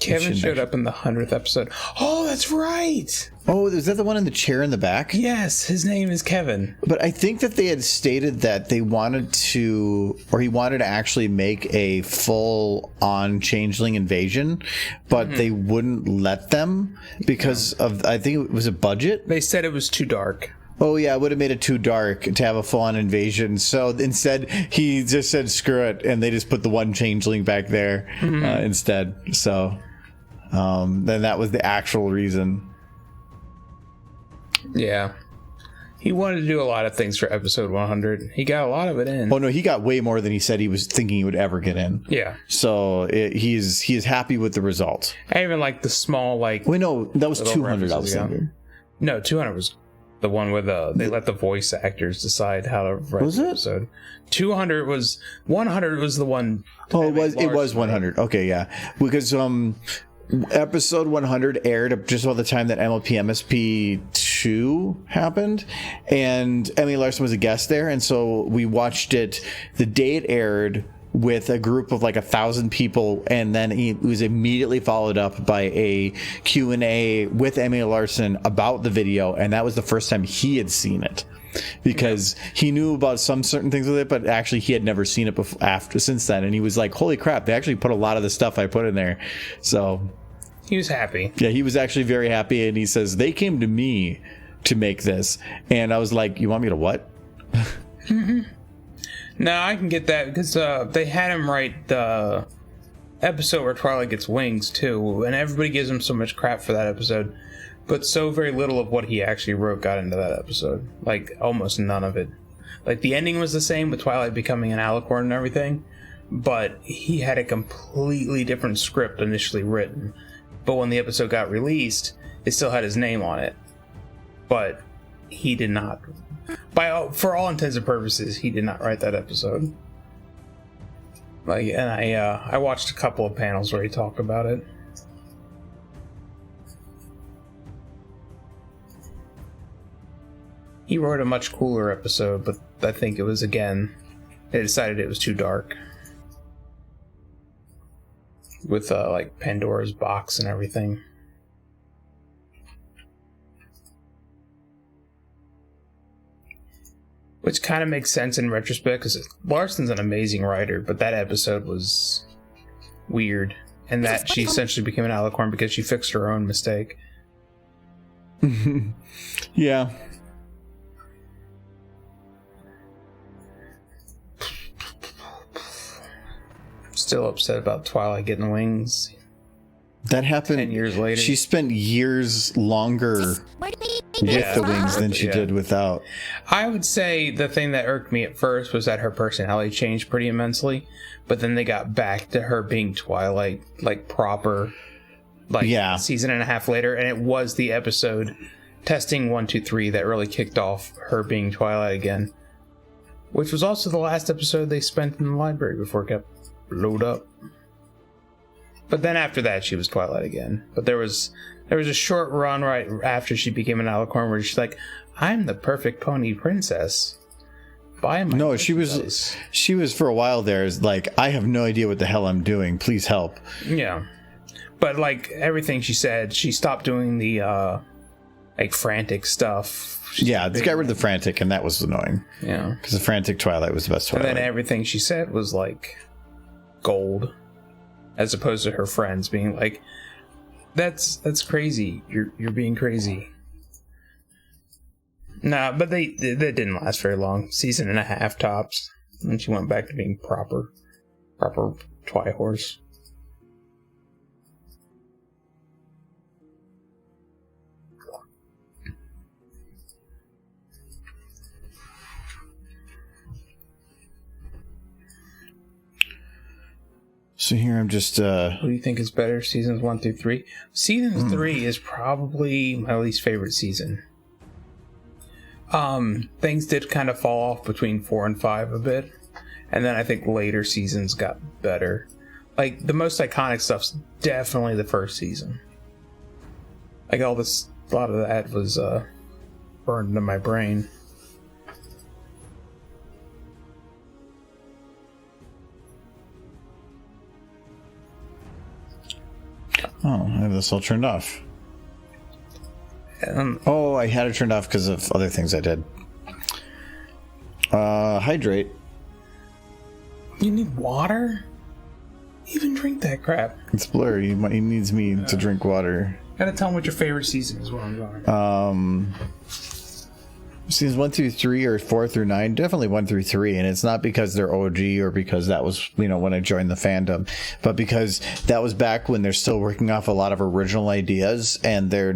Speaker 2: Kevin showed up in the 100th episode. Oh, that's right.
Speaker 1: Oh, is that the one in the chair in the back?
Speaker 2: Yes, his name is Kevin.
Speaker 1: But I think that they had stated that they wanted to, or he wanted to actually make a full-on changeling invasion, but they wouldn't let them because of, I think it was a budget.
Speaker 2: They said it was too dark.
Speaker 1: Oh, yeah, it would have made it too dark to have a full-on invasion. So instead, he just said, screw it, and they just put the one changeling back there instead. So then that was the actual reason.
Speaker 2: Yeah. He wanted to do a lot of things for episode 100. He got a lot of it in.
Speaker 1: Oh, no, he got way more than he said he was thinking he would ever get in.
Speaker 2: Yeah.
Speaker 1: So he is happy with the result.
Speaker 2: I even like the small, like...
Speaker 1: Wait, no, that was 200 I was
Speaker 2: references,
Speaker 1: thinking.
Speaker 2: No, 200 was the one where they let the voice actors decide how to write
Speaker 1: Was
Speaker 2: the
Speaker 1: it?
Speaker 2: episode. 100 was the one...
Speaker 1: Oh, it was 100. Okay, yeah. Because episode 100 aired just about the time that MLP MSP 2 happened, and Emily Larson was a guest there, and so we watched it the day it aired with a group of like 1,000 people, and then it was immediately followed up by a Q&A with Emily Larson about the video, and that was the first time he had seen it. Because he knew about some certain things with it, but actually he had never seen it before, since then, and he was like, holy crap, they actually put a lot of the stuff I put in there. So
Speaker 2: He was happy.
Speaker 1: yeah, he was actually very happy, and he says, they came to me to make this, and I was like, you want me to what?
Speaker 2: No, I can get that because they had him write the episode where Twilight gets wings too, and everybody gives him so much crap for that episode, but so very little of what he actually wrote got into that episode. Like almost none of it. Like the ending was the same with Twilight becoming an alicorn and everything, but he had a completely different script initially written. But when the episode got released, it still had his name on it. But he did not. For all intents and purposes, he did not write that episode. Like, and I watched a couple of panels where he talked about it. He wrote a much cooler episode, but I think it was, again, they decided it was too dark. With, like, Pandora's box and everything. Which kind of makes sense in retrospect, because Larson's an amazing writer, but that episode was weird. And that she essentially became an alicorn because she fixed her own mistake.
Speaker 1: Yeah.
Speaker 2: Still upset about Twilight getting wings.
Speaker 1: That happened
Speaker 2: 10 years later.
Speaker 1: She spent years longer with the wings than she did without.
Speaker 2: I would say the thing that irked me at first was that her personality changed pretty immensely, but then they got back to her being Twilight, like proper, like season and a half later, and it was the episode Testing 1, 2, 3 that really kicked off her being Twilight again, which was also the last episode they spent in the library before it got blowed up. But then after that, she was Twilight again. But there was a short run right after she became an alicorn where she's like, "I'm the perfect pony princess."
Speaker 1: No, she was for a while there. Is like, I have no idea what the hell I'm doing. Please help.
Speaker 2: Yeah, but like everything she said, she stopped doing the like frantic stuff.
Speaker 1: They got rid of the frantic, and that was annoying.
Speaker 2: Yeah,
Speaker 1: because the frantic Twilight was the best Twilight.
Speaker 2: And then everything she said was like gold, as opposed to her friends being like, "That's crazy. You're being crazy." Nah, but they didn't last very long. Season and a half tops. And she went back to being proper Twihorse.
Speaker 1: So here I'm just...
Speaker 2: What do you think is better, seasons 1 through 3? Season 3 is probably my least favorite season. Things did kind of fall off between 4 and 5 a bit, and then I think later seasons got better. Like, the most iconic stuff's definitely the first season. Like, a lot of that was burned into my brain.
Speaker 1: Oh, I have this all turned off. I had it turned off because of other things I did. Hydrate.
Speaker 2: You need water? Even drink that crap.
Speaker 1: It's blurry. He needs me to drink water.
Speaker 2: Gotta tell him what your favorite season is while I'm going.
Speaker 1: Seasons 1 through 3 or 4 through 9, definitely 1 through 3, and it's not because they're OG or because that was, when I joined the fandom, but because that was back when they're still working off a lot of original ideas, and they're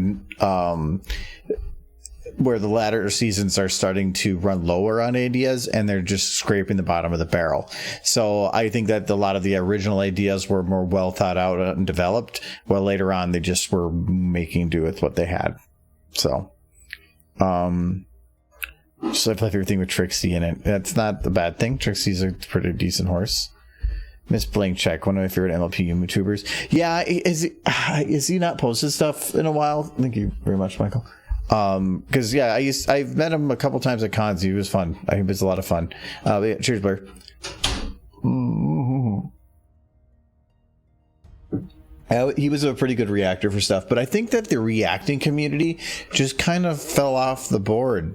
Speaker 1: where the latter seasons are starting to run lower on ideas, and they're just scraping the bottom of the barrel. So I think that a lot of the original ideas were more well thought out and developed, while later on they just were making do with what they had. So, just like my favorite thing with Trixie in it. That's not a bad thing. Trixie's a pretty decent horse. Miss Blank Check, one of my favorite MLP YouTubers. Yeah, is he not posted stuff in a while? Thank you very much, Michael. Because I've met him a couple times at cons. He was fun. I think it was a lot of fun. Cheers, Blair. He was a pretty good reactor for stuff, but I think that the reacting community just kind of fell off the board.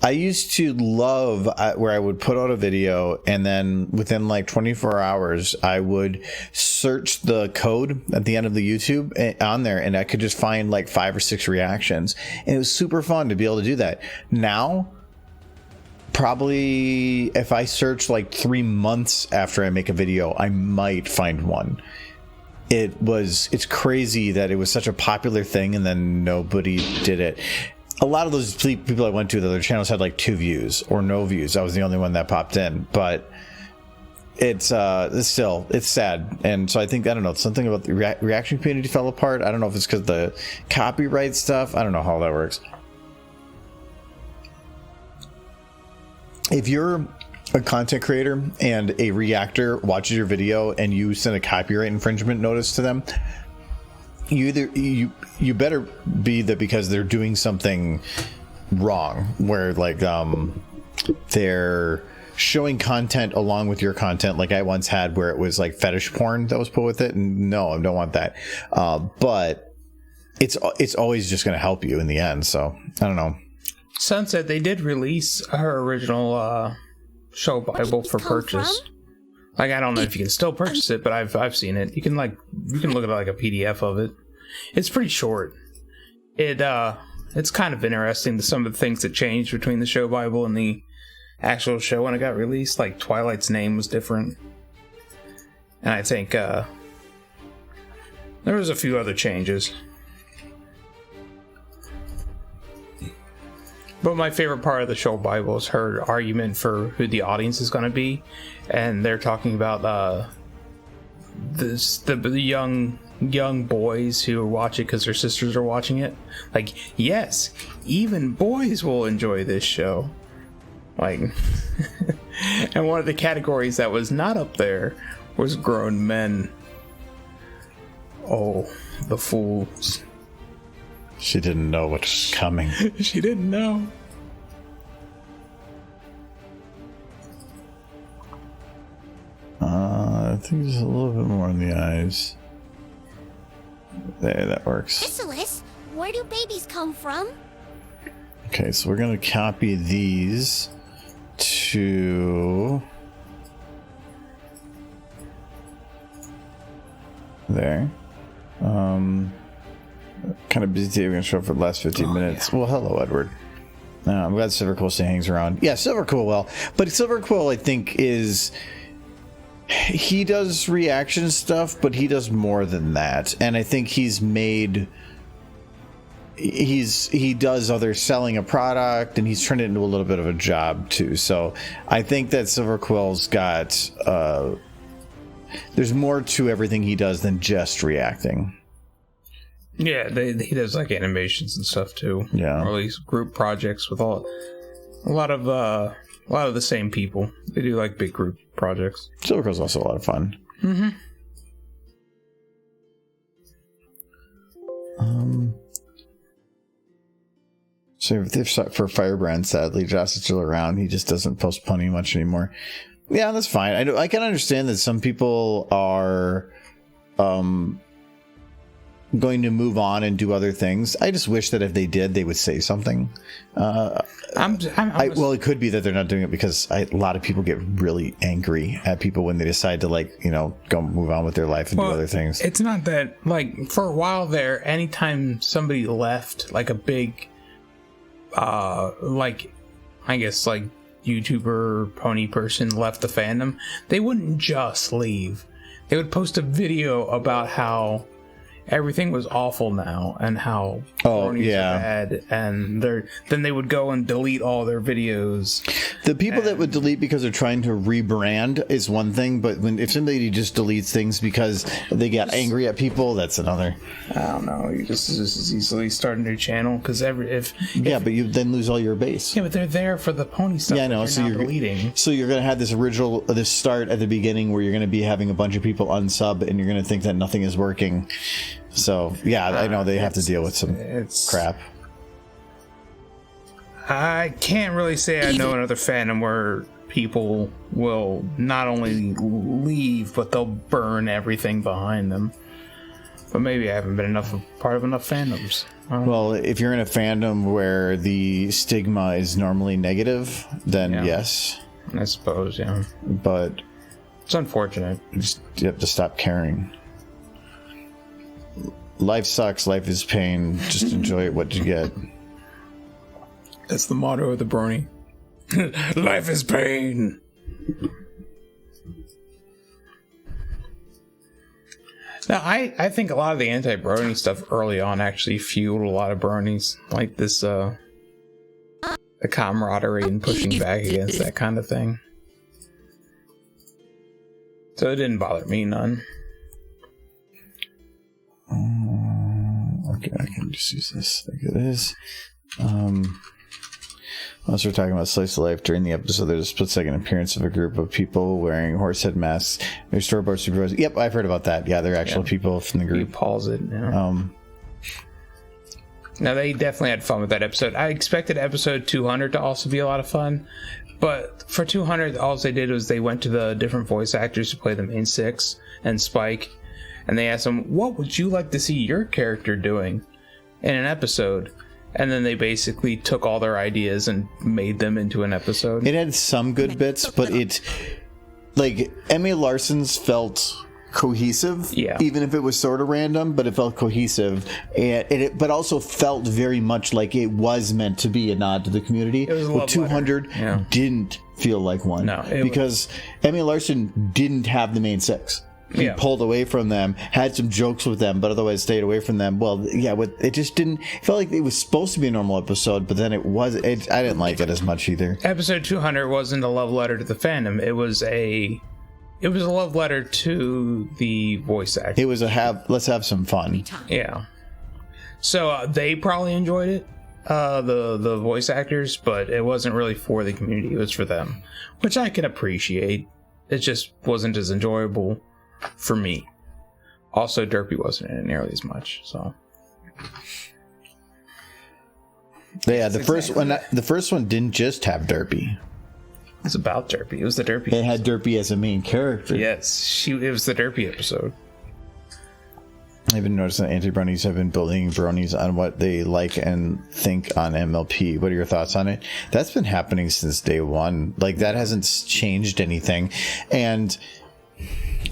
Speaker 1: I used to love where I would put out a video, and then within like 24 hours, I would search the code at the end of the YouTube on there, and I could just find like 5 or 6 reactions. And it was super fun to be able to do that. Now, probably if I search like 3 months after I make a video, I might find one. It's crazy that it was such a popular thing and then nobody did it. A lot of those people I went to, the other channels had like 2 views or no views. I was the only one that popped in, but it's sad. And so I think, I don't know, something about the reaction community fell apart. I don't know if it's because of the copyright stuff. I don't know how that works. If you're a content creator and a reactor watches your video and you send a copyright infringement notice to them, you better be that because they're doing something wrong, where like they're showing content along with your content, like I once had where it was like fetish porn that was put with it, and no, I don't want that. But it's always just going to help you in the end. So I don't know.
Speaker 2: Sunset, they did release her original show Bible for purchase. Like, I don't know if you can still purchase it, but I've seen it. You can look at like a PDF of it. It's pretty short. It's kind of interesting, some of the things that changed between the show Bible and the actual show when it got released. Like Twilight's name was different, and I think there was a few other changes. But my favorite part of the show Bible is her argument for who the audience is going to be, and they're talking about the young boys who watch it because their sisters are watching it. Like, yes, even boys will enjoy this show. Like, and one of the categories that was not up there was grown men. Oh, the fools.
Speaker 1: She didn't know what was coming.
Speaker 2: She didn't know.
Speaker 1: I think there's a little bit more in the eyes. There, that works.
Speaker 4: Chrysalis, where do babies come from?
Speaker 1: Okay, so we're going to copy these to there. Kind of busy day. We're going to show up for the last 15 minutes. Yeah. Well, hello, Edward. I'm glad Silverquill still hangs around. Yeah, Silverquill will. But Silverquill, I think, is... He does reaction stuff, but he does more than that. And I think he's made... He does other selling a product, and he's turned it into a little bit of a job, too. So I think that Silverquill's got... there's more to everything he does than just reacting.
Speaker 2: Yeah, he does like animations and stuff too.
Speaker 1: Yeah,
Speaker 2: or at least group projects with a lot of the same people. They do like big group projects.
Speaker 1: Silverquill's also a lot of fun.
Speaker 2: Mm-hmm.
Speaker 1: So for Firebrand, sadly, Joss is still around. He just doesn't post punny much anymore. Yeah, that's fine. I can understand that some people are going to move on and do other things. I just wish that if they did, they would say something. Well, it could be that they're not doing it because a lot of people get really angry at people when they decide to, like, you know, go move on with their life and do other things.
Speaker 2: It's not that, like, for a while there, anytime somebody left, like a big, like, I guess, like, YouTuber pony person left the fandom, they wouldn't just leave. They would post a video about how everything was awful now and how ponies are bad, and then they would go and delete all their videos.
Speaker 1: The people that would delete because they're trying to rebrand is one thing, but if somebody just deletes things because they got angry at people, that's another.
Speaker 2: I don't know. You just as easily start a new channel because
Speaker 1: but you then lose all your base.
Speaker 2: Yeah, but they're there for the pony stuff. Yeah, I know. So you're deleting.
Speaker 1: So you're gonna have this start at the beginning where you're gonna be having a bunch of people unsub, and you're gonna think that nothing is working. So, yeah, I know they have to deal with some crap.
Speaker 2: I can't really say I know another fandom where people will not only leave, but they'll burn everything behind them. But maybe I haven't been part of enough fandoms.
Speaker 1: Well, if you're in a fandom where the stigma is normally negative, then yes.
Speaker 2: I suppose, yeah.
Speaker 1: But
Speaker 2: it's unfortunate.
Speaker 1: You have to stop caring. Life sucks, life is pain, just enjoy what you get.
Speaker 2: That's the motto of the brony. Life is pain. Now, I think a lot of the anti-brony stuff early on actually fueled a lot of bronies. Like this, the camaraderie and pushing back against that kind of thing. So it didn't bother me none.
Speaker 1: Okay, I can just use this like it is. Unless we're talking about Slice of Life, during the episode, there's a split-second appearance of a group of people wearing horse head masks. They're storyboard supervisors. Yep, I've heard about that. Yeah, they're actual people from the group.
Speaker 2: He pauls it. Yeah. Now, they definitely had fun with that episode. I expected episode 200 to also be a lot of fun, but for 200, all they did was they went to the different voice actors who play them in Six and Spike, and they asked them, what would you like to see your character doing in an episode? And then they basically took all their ideas and made them into an episode.
Speaker 1: It had some good bits, but Emmy Larson's felt cohesive, even if it was sort of random, but it felt cohesive, and but also felt very much like it was meant to be a nod to the community. It was a love 200 didn't feel like one, because Emmy Larson didn't have the main six. he pulled away from them, had some jokes with them, but otherwise stayed away from them. Well, yeah, it just didn't. It felt like it was supposed to be a normal episode, but then it was. I didn't like it as much either.
Speaker 2: Episode 200 wasn't a love letter to the fandom. It was a love letter to the voice actor.
Speaker 1: It was let's have some fun.
Speaker 2: Yeah. So they probably enjoyed it, the voice actors, but it wasn't really for the community. It was for them, which I can appreciate. It just wasn't as enjoyable for me. Also, Derpy wasn't in it nearly as much. So,
Speaker 1: yeah, the first one didn't just have Derpy.
Speaker 2: It was about Derpy. It was the Derpy.
Speaker 1: It had Derpy as a main character.
Speaker 2: Yes, it was the Derpy episode.
Speaker 1: I've been noticing that anti-bronies have been building bronies on what they like and think on MLP. What are your thoughts on it? That's been happening since day one. Like, that hasn't changed anything. And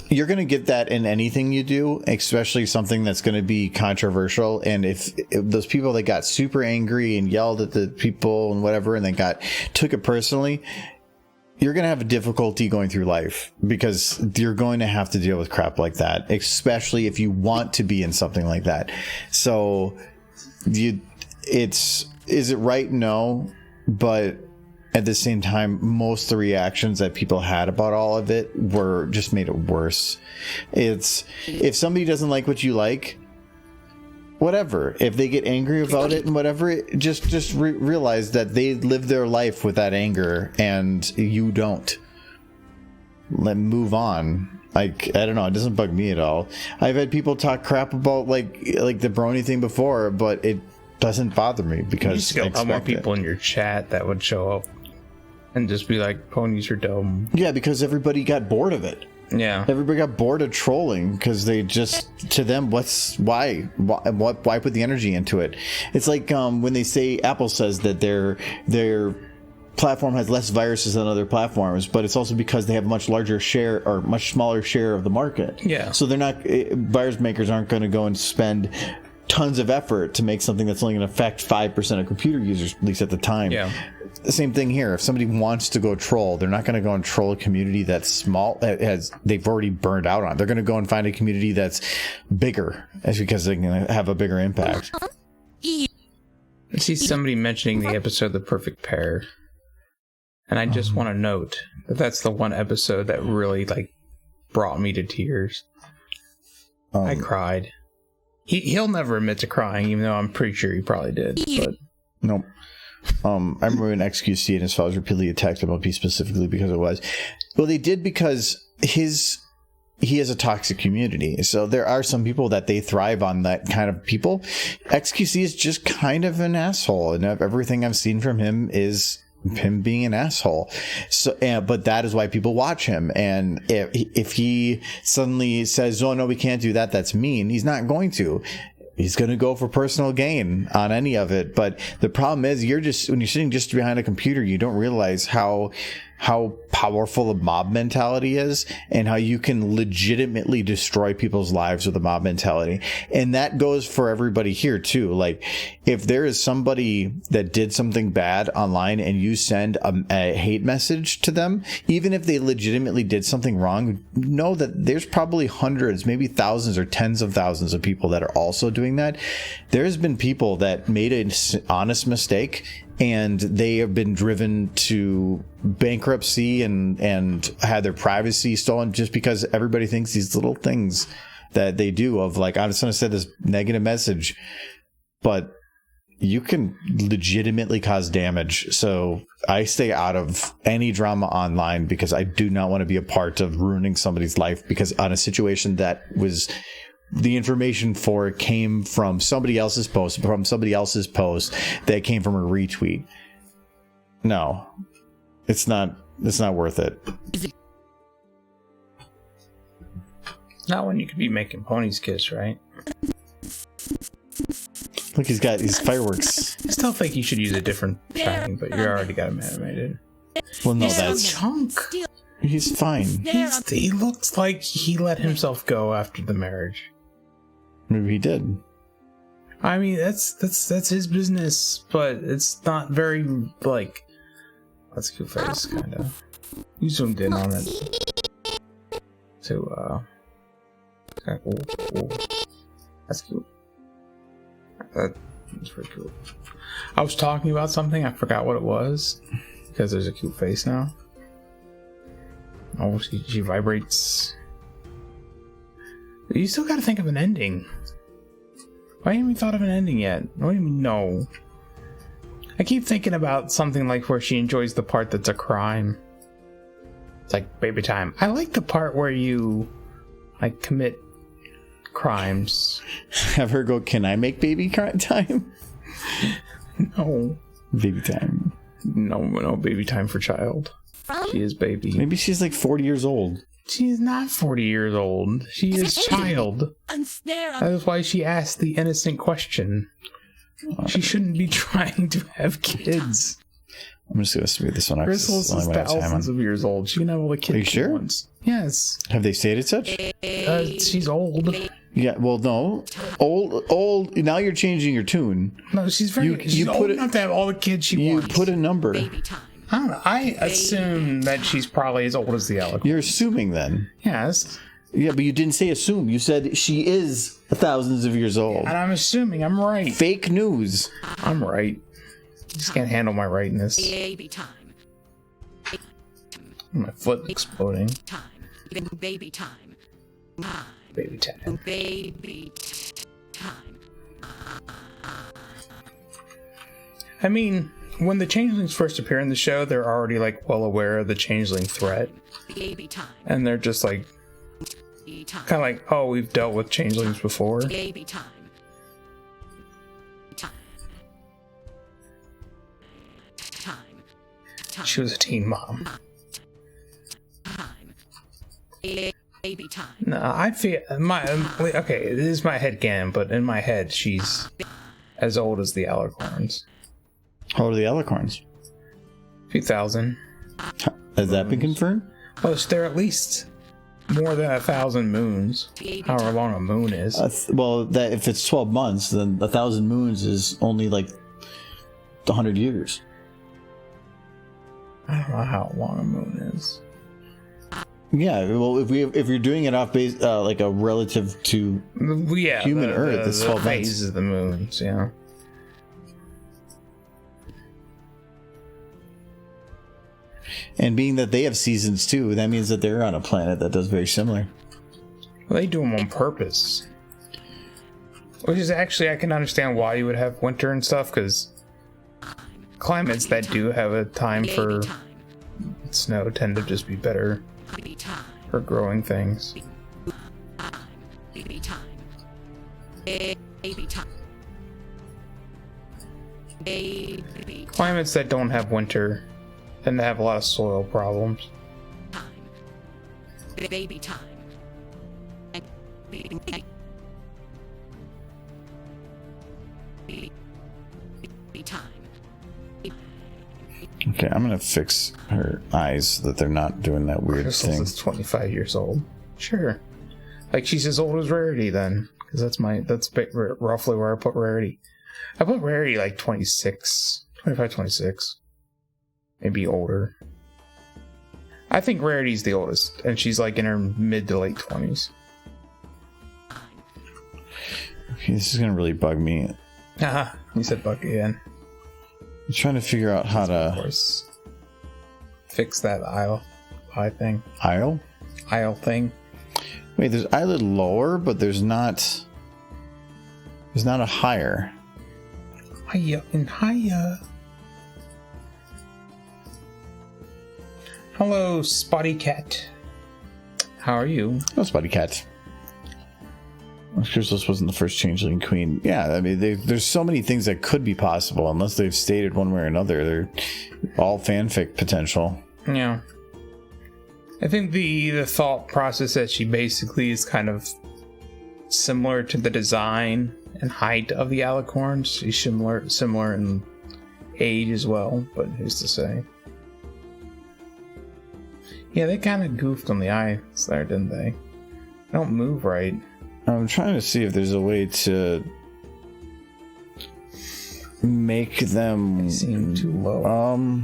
Speaker 1: you're going to get that in anything you do, especially something that's going to be controversial. And if those people that got super angry and yelled at the people and whatever, and then took it personally, you're going to have a difficulty going through life, because you're going to have to deal with crap like that, especially if you want to be in something like that. So is it right? No. But at the same time, most of the reactions that people had about all of it were just made it worse. If somebody doesn't like what you like, whatever, if they get angry about it and whatever, just realize that they live their life with that anger and you don't. Move on. Like, I don't know, it doesn't bug me at all. I've had people talk crap about like the brony thing before, but it doesn't bother me, because
Speaker 2: I want people in your chat that would show up and just be like, ponies are dumb.
Speaker 1: Yeah, because everybody got bored of it.
Speaker 2: Yeah,
Speaker 1: everybody got bored of trolling, because they just, to them, why put the energy into it? It's like when they say, Apple says that their platform has less viruses than other platforms, but it's also because they have a much larger share, or much smaller share of the market.
Speaker 2: Yeah,
Speaker 1: so they're not, virus makers aren't going to go and spend tons of effort to make something that's only going to affect 5% of computer users, at least at the time.
Speaker 2: Yeah.
Speaker 1: The same thing here. If somebody wants to go troll, they're not going to go and troll a community that's small, they've already burned out on. They're going to go and find a community that's bigger, that's because they're going to have a bigger impact.
Speaker 2: I see somebody mentioning the episode The Perfect Pair, and I just want to note that that's the one episode that really brought me to tears. I cried. He'll never admit to crying, even though I'm pretty sure he probably did. But
Speaker 1: nope. I remember when XQC and his followers repeatedly attacked MLP specifically because it was. Well, they did because he has a toxic community. So there are some people that they thrive on that kind of people. XQC is just kind of an asshole, and everything I've seen from him is him being an asshole. So, but that is why people watch him. And if he suddenly says, "Oh no, we can't do that," that's mean. He's not going to. He's going to go for personal gain on any of it. But the problem is, when you're sitting just behind a computer, you don't realize how powerful a mob mentality is, and how you can legitimately destroy people's lives with a mob mentality. And that goes for everybody here too. Like, if there is somebody that did something bad online and you send a hate message to them, even if they legitimately did something wrong, know that there's probably hundreds, maybe thousands or tens of thousands of people that are also doing that. There's been people that made an honest mistake, and they have been driven to bankruptcy and had their privacy stolen just because everybody thinks these little things that they do of like, I'm just going to send this negative message, but you can legitimately cause damage. So I stay out of any drama online, because I do not want to be a part of ruining somebody's life because on a situation that was, the information for it came from somebody else's post, that came from a retweet. No, it's not worth it.
Speaker 2: Not when you could be making ponies kiss, right?
Speaker 1: Look, he's got these fireworks.
Speaker 2: I still think you should use a different shining, but you already got him animated.
Speaker 1: Well, no, that's
Speaker 2: Chunk.
Speaker 1: He's fine.
Speaker 2: He looks like he let himself go after the marriage.
Speaker 1: Maybe he did.
Speaker 2: I mean, that's his business, but it's not very let's go face kind of. You zoomed in on it. So kind of cool. Ooh. That's cute. That's pretty cool. I was talking about something, I forgot what it was, because there's a cute face now. Oh, she vibrates. You still gotta think of an ending. Why haven't we thought of an ending yet? I don't even know. I keep thinking about something like where she enjoys the part that's a crime. It's like baby time. I like the part where you like commit crimes.
Speaker 1: Have her go, can I make baby time?
Speaker 2: No.
Speaker 1: Baby time.
Speaker 2: No baby time for child. She is baby.
Speaker 1: Maybe she's like 40 years old.
Speaker 2: She's not 40 years old. She is child. That is why she asked the innocent question. She shouldn't be trying to have kids.
Speaker 1: I'm just going to smooth this one out.
Speaker 2: Chrysalis is thousands of years old. She can have all the kids.
Speaker 1: Are you sure?
Speaker 2: Once. Yes.
Speaker 1: Have they stated such?
Speaker 2: She's old.
Speaker 1: Yeah, well, no. Old. Now you're changing your tune.
Speaker 2: No, she's very. She's old enough to have all the kids she wants.
Speaker 1: You put a number.
Speaker 2: I don't know. I assume that she's probably as old as the Alicorn.
Speaker 1: You're assuming then.
Speaker 2: Yes.
Speaker 1: Yeah, but you didn't say assume. You said she is thousands of years old.
Speaker 2: And I'm assuming I'm right.
Speaker 1: Fake news.
Speaker 2: I'm right. Just can't handle my rightness.
Speaker 4: Baby time.
Speaker 2: My foot exploding.
Speaker 4: Time. Baby time.
Speaker 2: Baby time.
Speaker 4: Baby time.
Speaker 2: I mean, when the changelings first appear in the show, they're already like well aware of the changeling threat.
Speaker 4: Baby time.
Speaker 2: And they're just like kind of like, oh, we've dealt with changelings before.
Speaker 4: Baby time.
Speaker 2: She was a teen mom.
Speaker 4: Baby time.
Speaker 2: No, I feel okay. It is my headcanon, but in my head, she's as old as the Alicorns.
Speaker 1: How old are the Alicorns?
Speaker 2: 2000.
Speaker 1: Has that been confirmed?
Speaker 2: Well, they're at least more than 1,000 moons. However long a moon is.
Speaker 1: Well, that if it's 12 months, then 1,000 moons is only like 100 years.
Speaker 2: I don't know how long a moon is.
Speaker 1: Yeah, well, if you're doing it off base like a relative to human Earth, it's 12 months.
Speaker 2: Phases of the moons, yeah.
Speaker 1: And being that they have seasons too, that means that they're on a planet that does very similar.
Speaker 2: Well, they do them on purpose. Which is actually, I can understand why you would have winter and stuff, because climates that do have a time for snow tend to just be better for growing things.
Speaker 4: Baby time. Baby time. Baby
Speaker 2: Climates that don't have winter tend to have a lot of soil problems.
Speaker 4: time. Baby time. Baby time.
Speaker 1: Okay, I'm gonna fix her eyes so that they're not doing that weird
Speaker 2: Chrysalis
Speaker 1: thing.
Speaker 2: is 25 years old. Sure. Like, she's as old as Rarity then. Because that's roughly where I put Rarity. I put Rarity like 26. 25, 26. Maybe older. I think Rarity's the oldest. And she's like in her mid to late 20s.
Speaker 1: Okay, this is gonna really bug me.
Speaker 2: Haha, you said Buck again.
Speaker 1: I'm trying to figure out how
Speaker 2: Of
Speaker 1: to
Speaker 2: course. Fix that eye thing.
Speaker 1: aisle.
Speaker 2: Aisle thing.
Speaker 1: Wait, there's eyelid lower, but there's not a higher.
Speaker 2: Hiya and hiya. Hello, Spotty Cat. How are you?
Speaker 1: No, Spotty Cat. Chrysalis wasn't the first changeling queen. Yeah, I mean, there's so many things that could be possible, unless they've stated one way or another. They're all fanfic potential.
Speaker 2: Yeah. I think the thought process that she basically is kind of similar to the design and height of the Alicorns. She's similar in age as well, but who's to say? Yeah, they kind of goofed on the eyes there, didn't they? They don't move right.
Speaker 1: I'm trying to see if there's a way to make them
Speaker 2: They seem too low.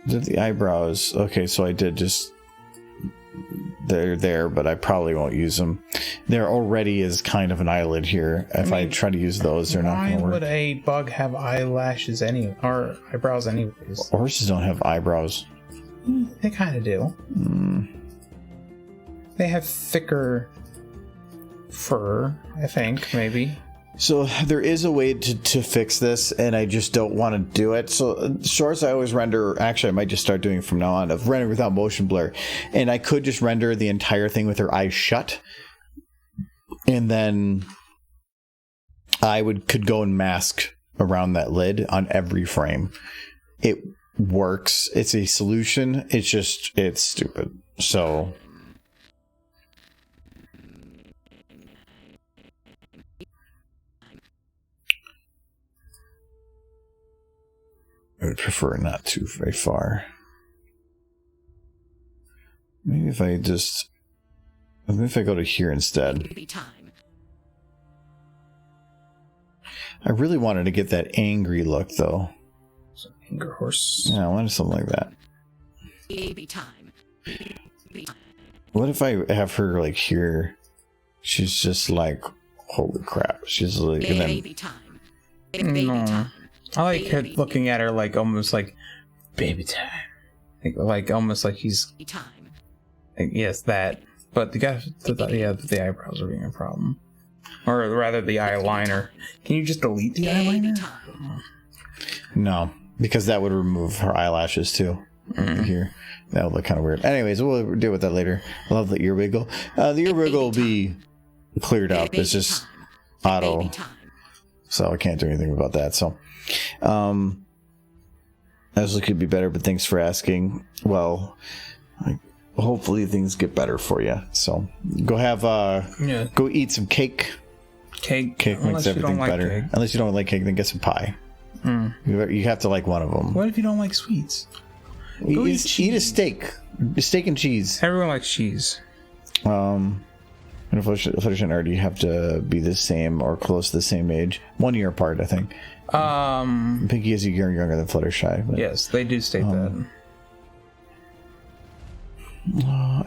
Speaker 1: Did the eyebrows? Okay, so I did just they're there, but I probably won't use them. There already is kind of an eyelid here. If I try to use those, they're not going to
Speaker 2: Why
Speaker 1: work.
Speaker 2: would a bug have eyelashes or eyebrows anyways?
Speaker 1: Horses don't have eyebrows.
Speaker 2: They kind of do. They have thicker fur, I think, maybe.
Speaker 1: So there is a way to fix this, and I just don't want to do it. So shorts I always render, actually I might just start doing it from now on, of rendering without motion blur. And I could just render the entire thing with her eyes shut. And then I could go and mask around that lid on every frame. It works. It's a solution. It's stupid. So... I would prefer not to very far. Maybe if I go to here instead.
Speaker 4: Baby time.
Speaker 1: I really wanted to get that angry look though.
Speaker 2: Some anger horse.
Speaker 1: Yeah, I wanted something like that.
Speaker 4: Baby time. Baby time.
Speaker 1: What if I have her like here? She's just like, holy crap. She's like, and then
Speaker 4: Baby time. Baby
Speaker 2: No.
Speaker 4: time.
Speaker 2: I like her looking at her like almost like baby time. Like almost like he's
Speaker 4: Baby time.
Speaker 2: yes, that. But the the eyebrows are being a problem. Or rather the eyeliner. Can you just delete the
Speaker 4: Baby
Speaker 2: eyeliner?
Speaker 4: time.
Speaker 1: no, because that would remove her eyelashes too. Here. That would look kind of weird. Anyways, we'll deal with that later. I love the ear wiggle. The ear wiggle will be cleared up. It's just auto.
Speaker 4: Baby time.
Speaker 1: So I can't do anything about that. So, Leslie could be better, but thanks for asking. Well, hopefully things get better for you. So go have, go eat some cake.
Speaker 2: Cake.
Speaker 1: Cake
Speaker 2: Unless
Speaker 1: makes
Speaker 2: you
Speaker 1: everything
Speaker 2: don't like
Speaker 1: better.
Speaker 2: cake.
Speaker 1: Unless you don't like cake, then get some pie. You have to like one of them.
Speaker 2: What if you don't like sweets? Go
Speaker 1: Eat a steak. Steak and cheese.
Speaker 2: Everyone likes cheese.
Speaker 1: And Fluttershy and Artie have to be the same or close to the same age. 1 year apart, I think. Pinky is a year younger than Fluttershy. But,
Speaker 2: Yes, they do state that.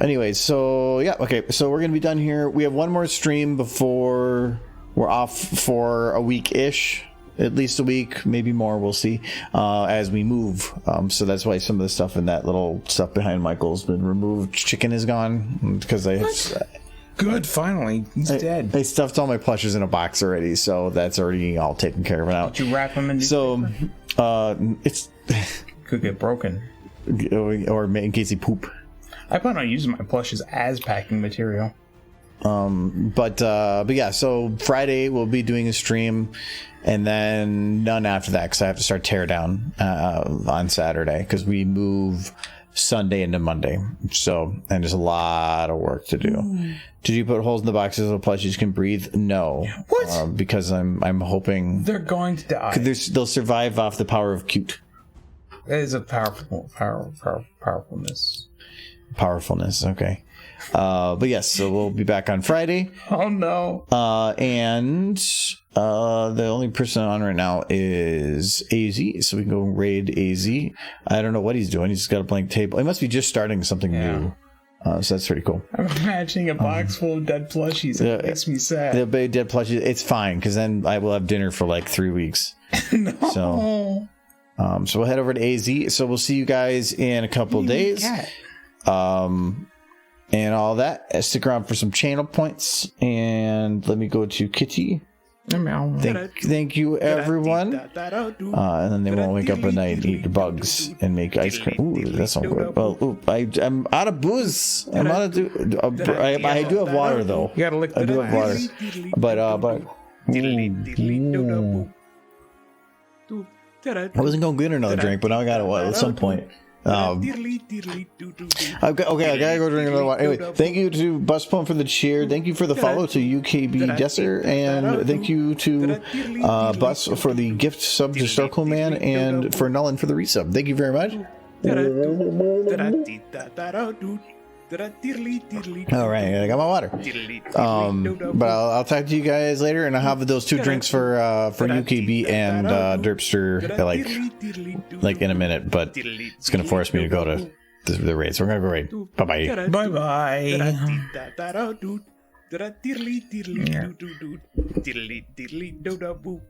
Speaker 1: anyways, so yeah, okay. So we're going to be done here. We have one more stream before we're off for a week-ish. At least a week, maybe more, we'll see, as we move. So that's why some of the stuff in that little stuff behind Michael's been removed. Chicken is gone because
Speaker 2: Good, finally. He's dead.
Speaker 1: I stuffed all my plushes in a box already, so that's already all taken care of now.
Speaker 2: Did you wrap them in
Speaker 1: So, it's
Speaker 2: could get broken.
Speaker 1: or in case he poop.
Speaker 2: I plan on using my plushes as packing material.
Speaker 1: But yeah, so Friday we'll be doing a stream, and then none after that because I have to start tear down on Saturday because we move Sunday into Monday. So, and there's a lot of work to do. Did you put holes in the boxes so plushies can breathe? No.
Speaker 2: What?
Speaker 1: Because I'm hoping
Speaker 2: They're going to die.
Speaker 1: they'll survive off the power of cute.
Speaker 2: That is a powerfulness.
Speaker 1: Powerfulness, okay. But yes, so we'll be back on Friday.
Speaker 2: Oh no.
Speaker 1: And the only person on right now is AZ, so we can go raid AZ. I don't know what he's doing. He's got a blank table. He must be just starting something new. So that's pretty cool.
Speaker 2: I'm imagining a box full of dead plushies. It makes me sad.
Speaker 1: The big dead plushies. It's fine because then I will have dinner for like 3 weeks.
Speaker 2: No.
Speaker 1: So we'll head over to AZ. So we'll see you guys in a couple days. And all that. Stick around for some channel points. And let me go to Kitty. Thank you, everyone. And then they won't wake up at night and eat bugs and make ice cream. Ooh, that sounds good. Well, I'm out of booze. I'm out of. I do have water though.
Speaker 2: You gotta lick
Speaker 1: I do have water, but I wasn't gonna get another drink, but now I got it at some point. Okay, I gotta go drink another one. Anyway, thank you to Busplum for the cheer. Thank you for the follow to UKB Desser, and thank you to Bus for the gift sub to Starcool Man, and for Nolan for the resub. Thank you very much. All right, I got my water. But I'll talk to you guys later, and I'll have those 2 drinks for UKB and Derpster like in a minute. But it's gonna force me to go to the raid. So we're gonna go raid. Bye bye.
Speaker 2: Bye bye.
Speaker 5: Diddly diddly doo doo doo. Diddly diddly doo doo boo.